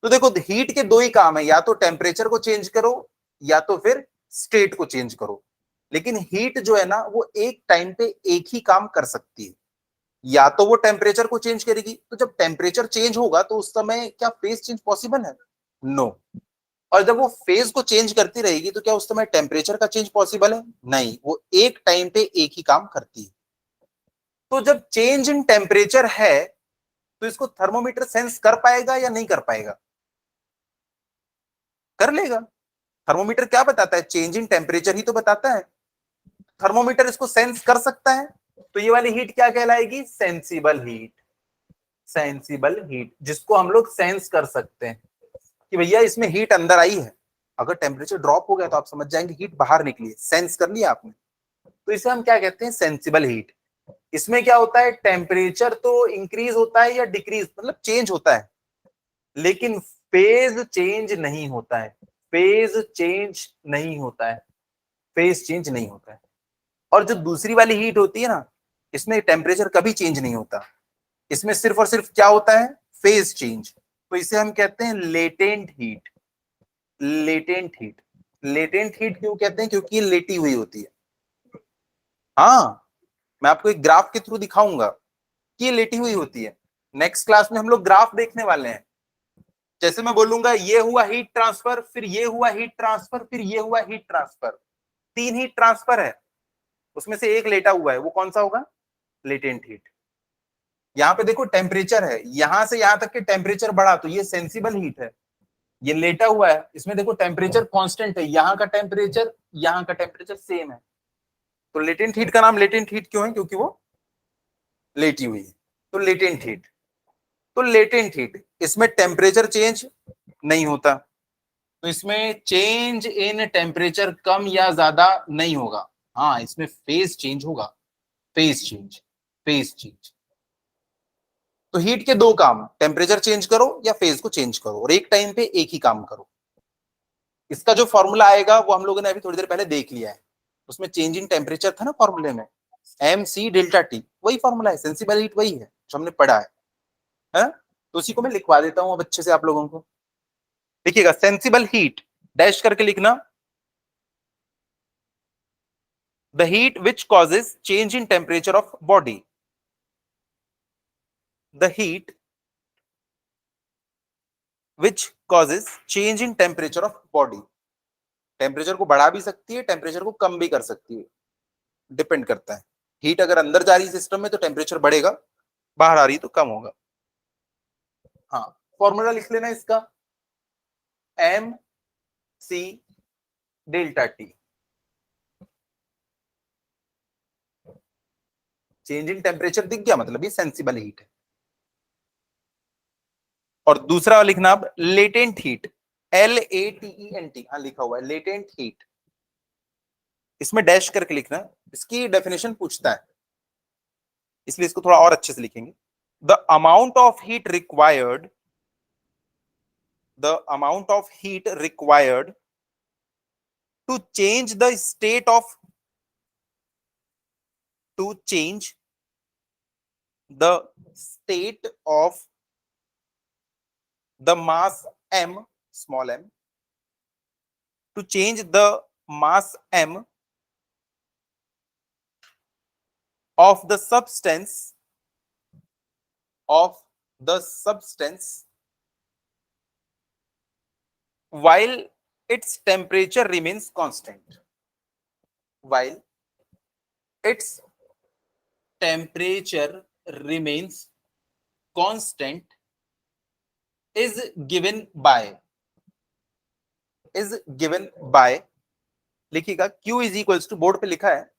तो देखो हीट के दो ही काम है, या तो टेम्परेचर को चेंज करो या तो फिर स्टेट को चेंज करो। लेकिन हीट जो है ना वो एक टाइम पे एक ही काम कर सकती है, या तो वो टेम्परेचर को चेंज करेगी, तो जब टेम्परेचर चेंज होगा तो उस समय क्या फेज चेंज पॉसिबल है, नो। और जब वो फेज को चेंज करती रहेगी तो क्या उस समय टेम्परेचर का चेंज पॉसिबल है, नहीं, वो एक टाइम पे एक ही काम करती है। तो जब चेंज इन टेम्परेचर है तो इसको थर्मोमीटर सेंस कर पाएगा या नहीं कर पाएगा, कर लेगा। थर्मोमीटर क्या बताता है, चेंज इन टेम्परेचर ही तो बताता है, थर्मोमीटर इसको सेंस कर सकता है। तो ये वाली हीट क्या कहलाएगी, सेंसिबल हीट। सेंसिबल हीट जिसको हम लोग सेंस कर सकते हैं कि भैया इसमें हीट अंदर आई है। अगर टेम्परेचर ड्रॉप हो गया तो आप समझ जाएंगे हीट बाहर निकली है, सेंस कर लिया आपने, तो इसे हम क्या कहते हैं, सेंसिबल हीट। इसमें क्या होता है, टेम्परेचर तो इंक्रीज होता है या डिक्रीज, मतलब चेंज होता है, लेकिन फेज चेंज नहीं होता है, फेज चेंज नहीं होता है, फेज चेंज नहीं होता है। और जो दूसरी वाली हीट होती है ना, इसमें टेम्परेचर कभी चेंज नहीं होता, इसमें सिर्फ और सिर्फ क्या होता है, फेज चेंज। तो इसे हम कहते हैं latent heat. Latent heat, latent heat क्यों कहते हैं, क्योंकि ये लेटी हुई होती है। हाँ, मैं आपको एक ग्राफ के थ्रू दिखाऊंगा कि ये लेटी हुई होती है। नेक्स्ट क्लास में हम लोग ग्राफ देखने वाले हैं। जैसे मैं बोलूंगा ये हुआ हीट ट्रांसफर, फिर ये हुआ हीट ट्रांसफर, फिर ये हुआ हीट ट्रांसफर, 3 हीट ट्रांसफर है, उसमें से एक लेटा हुआ है, वो कौन सा होगा, लेटेंट हीट। यहाँ पे देखो टेम्परेचर है, यहां से यहां तक के टेम्परेचर बढ़ा तो ये सेंसिबल हीट है। ये लेटा हुआ है, इसमें देखो टेम्परेचर कांस्टेंट है, यहाँ का टेम्परेचर सेम है। तो लेटेंट हीट का नाम लेटेंट हीट क्यों है, क्योंकि वो लेटी हुई है। तो लेटेंट हीट, तो लेटेंट हीट इसमें टेम्परेचर चेंज नहीं होता, तो इसमें चेंज इन टेम्परेचर कम या ज्यादा नहीं होगा। हाँ, इसमें फेज चेंज होगा, फेज चेंज, फेज चेंज। तो हीट के दो काम, टेम्परेचर चेंज करो या फेज को चेंज करो, और एक टाइम पे एक ही काम करो। इसका जो फॉर्मूला आएगा वो हम लोगों ने अभी थोड़ी देर पहले देख लिया है, उसमें चेंज इन टेम्परेचर था ना फॉर्मूले में, एम सी डेल्टा टी, वही फॉर्मूला है, सेंसिबल हीट वही है जो हमने पढ़ा है? तो उसी को मैं लिखवा देता हूं अब अच्छे से आप लोगों को। देखिएगा, सेंसिबल हीट डैश करके लिखना, the heat which causes change in temperature of body, the heat which causes change in temperature of body. Temperature को बढ़ा भी सकती है, टेम्परेचर को कम भी कर सकती है, डिपेंड करता है। हीट अगर अंदर जा रही है सिस्टम में तो टेम्परेचर बढ़ेगा, बाहर आ रही तो कम होगा। हाँ, फॉर्मूला लिख लेना इसका, M C delta T. Change in temperature दिख गया, मतलब ये सेंसिबल हीट है। और दूसरा लिखना अब लेटेंट हीट, LATENT, हाँ लिखा हुआ है लेटेंट हीट, इसमें डैश करके लिखना, इसकी डेफिनेशन पूछता है, इसलिए इसको थोड़ा और अच्छे से लिखेंगे। The amount of heat required, the amount of heat required to change the state of, to change the state of the mass m, small m, to change the mass m of the substance, of the substance while its temperature remains constant, while its temperature remains constant is given by, is given by, लिखिएगा Q is equals to, board पे लिखा है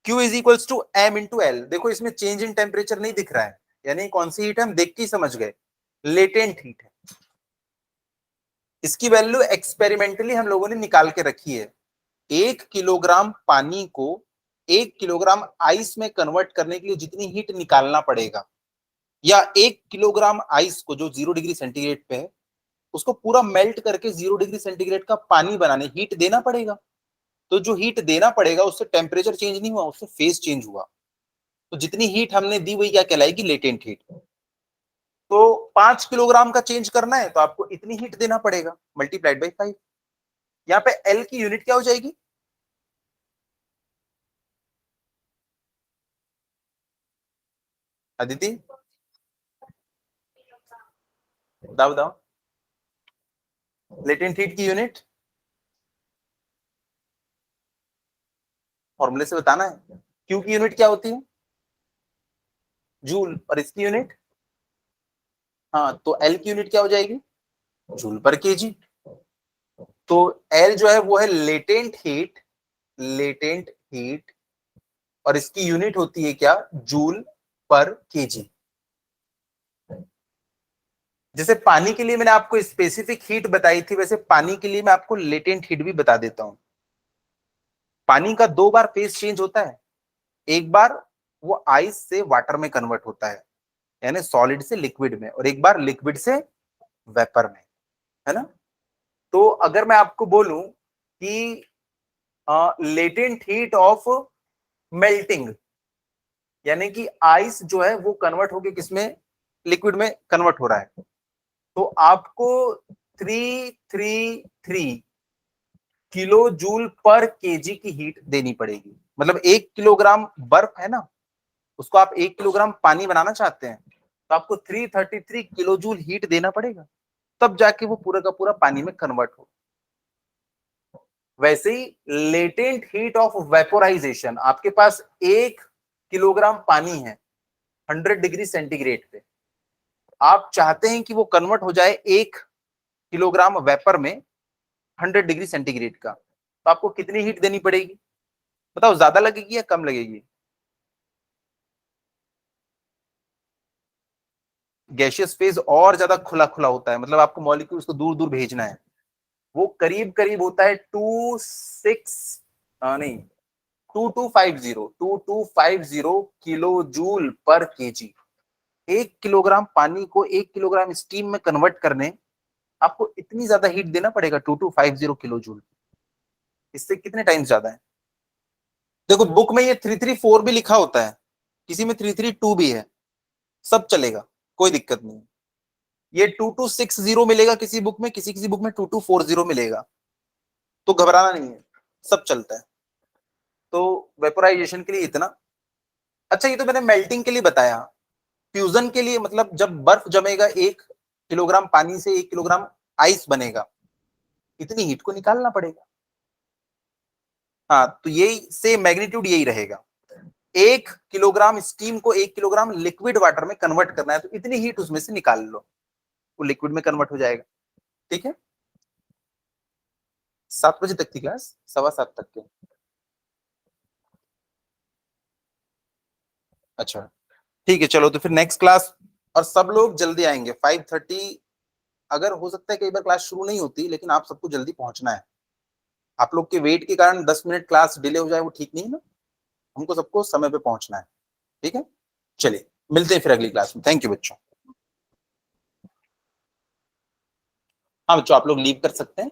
Q is equals to M into L। देखो इसमें change in temperature नहीं दिख रहा है, यानी कौन सी हीट है हम देख के ही समझ गए, लेटेंट हीट है। इसकी वैल्यू एक्सपेरिमेंटली हम लोगों ने निकाल के रखी है। 1 किलोग्राम पानी को 1 किलोग्राम आइस में कन्वर्ट करने के लिए जितनी हीट निकालना पड़ेगा, या 1 किलोग्राम आइस को जो 0 डिग्री सेंटीग्रेड पे है, उसको पूरा मेल्ट करके 0 डिग्री सेंटीग्रेड का पानी बनाने हीट देना पड़ेगा। तो जो हीट देना पड़ेगा उससे टेम्परेचर चेंज नहीं हुआ, उससे फेज चेंज हुआ। तो जितनी हीट हमने दी वही क्या कहलाएगी, लेटेंट हीट। तो 5 किलोग्राम का चेंज करना है तो आपको इतनी हीट देना पड़ेगा, मल्टीप्लाइड बाई 5। यहाँ पे एल की यूनिट क्या हो जाएगी, अदिति बताओ बताओ, लेटेंट हीट की यूनिट फॉर्मूले से बताना है। क्यू की यूनिट क्या होती है, जूल, और इसकी यूनिट, हाँ तो एल की यूनिट क्या हो जाएगी, जूल पर केजी। तो एल जो है वो है लेटेंट हीट, लेटेंट हीट, और इसकी यूनिट होती है क्या, जूल पर केजी। जैसे पानी के लिए मैंने आपको स्पेसिफिक हीट बताई थी, वैसे पानी के लिए मैं आपको लेटेंट हीट भी बता देता हूं। पानी का 2 बार फेज चेंज होता है, एक बार वो आइस से वाटर में कन्वर्ट होता है, यानी सॉलिड से लिक्विड में, और एक बार लिक्विड से वेपर में, है ना। तो अगर मैं आपको बोलूं कि लेटेंट हीट ऑफ मेल्टिंग, यानी कि आइस जो है वो कन्वर्ट होके किसमें, लिक्विड में कन्वर्ट हो रहा है, तो आपको 333 किलो जूल पर केजी की हीट देनी पड़ेगी। मतलब 1 किलोग्राम बर्फ है ना, उसको आप 1 किलोग्राम पानी बनाना चाहते हैं, तो आपको 333 किलो जूल हीट देना पड़ेगा, तब जाके वो पूरा का पूरा पानी में कन्वर्ट हो। वैसे ही लेटेंट हीट ऑफ वेपोराइजेशन, आपके पास 1 किलोग्राम पानी है 100 डिग्री सेंटीग्रेड पे, आप चाहते हैं कि वो कन्वर्ट हो जाए 1 किलोग्राम वेपर में 100 डिग्री सेंटीग्रेड का, तो आपको कितनी हीट देनी पड़ेगी बताओ, ज्यादा लगेगी या कम लगेगी। गैसियस फेज और ज्यादा खुला खुला होता है, मतलब आपको मॉलिक्यूल्स को दूर दूर भेजना है, वो करीब करीब होता है 26 नहीं 2250 kilo joule per KG. 1 kilogram पानी को 1 किलोग्राम स्टीम में कन्वर्ट करने आपको इतनी ज्यादा हीट देना पड़ेगा, 2250 किलो जूल। इससे कितने टाइम्स ज्यादा है। देखो बुक में ये 334 भी लिखा होता है, किसी में 332 भी है, सब चलेगा, कोई दिक्कत नहीं। ये 2260 मिलेगा किसी बुक में, किसी किसी बुक में 2240 मिलेगा, तो घबराना नहीं है, सब चलता है। तो वेपोराइजेशन के लिए इतना। अच्छा ये तो मैंने मेल्टिंग के लिए बताया, फ्यूजन के लिए मतलब जब बर्फ जमेगा 1 किलोग्राम पानी से 1 किलोग्राम आइस बनेगा, इतनी हीट को निकालना पड़ेगा। हाँ तो यही से मैग्नीट्यूड यही रहेगा, 1 किलोग्राम स्टीम को 1 किलोग्राम लिक्विड वाटर में कन्वर्ट करना है, तो इतनी हीट उसमें से निकाल लो, वो लिक्विड में कन्वर्ट हो जाएगा। ठीक है, 7 बजे तक थी क्लास, 7:15 तक के। अच्छा ठीक है, चलो तो फिर नेक्स्ट क्लास, और सब लोग जल्दी आएंगे 5:30। अगर हो सकता है कई बार क्लास शुरू नहीं होती, लेकिन आप सबको जल्दी पहुंचना है। आप लोग के वेट के कारण 10 मिनट क्लास डिले हो जाए वो ठीक नहीं है ना, हमको सबको समय पे पहुंचना है। ठीक है, चलिए मिलते हैं फिर अगली क्लास में। थैंक यू बच्चों। हाँ बच्चों, आप लोग लीव कर सकते हैं।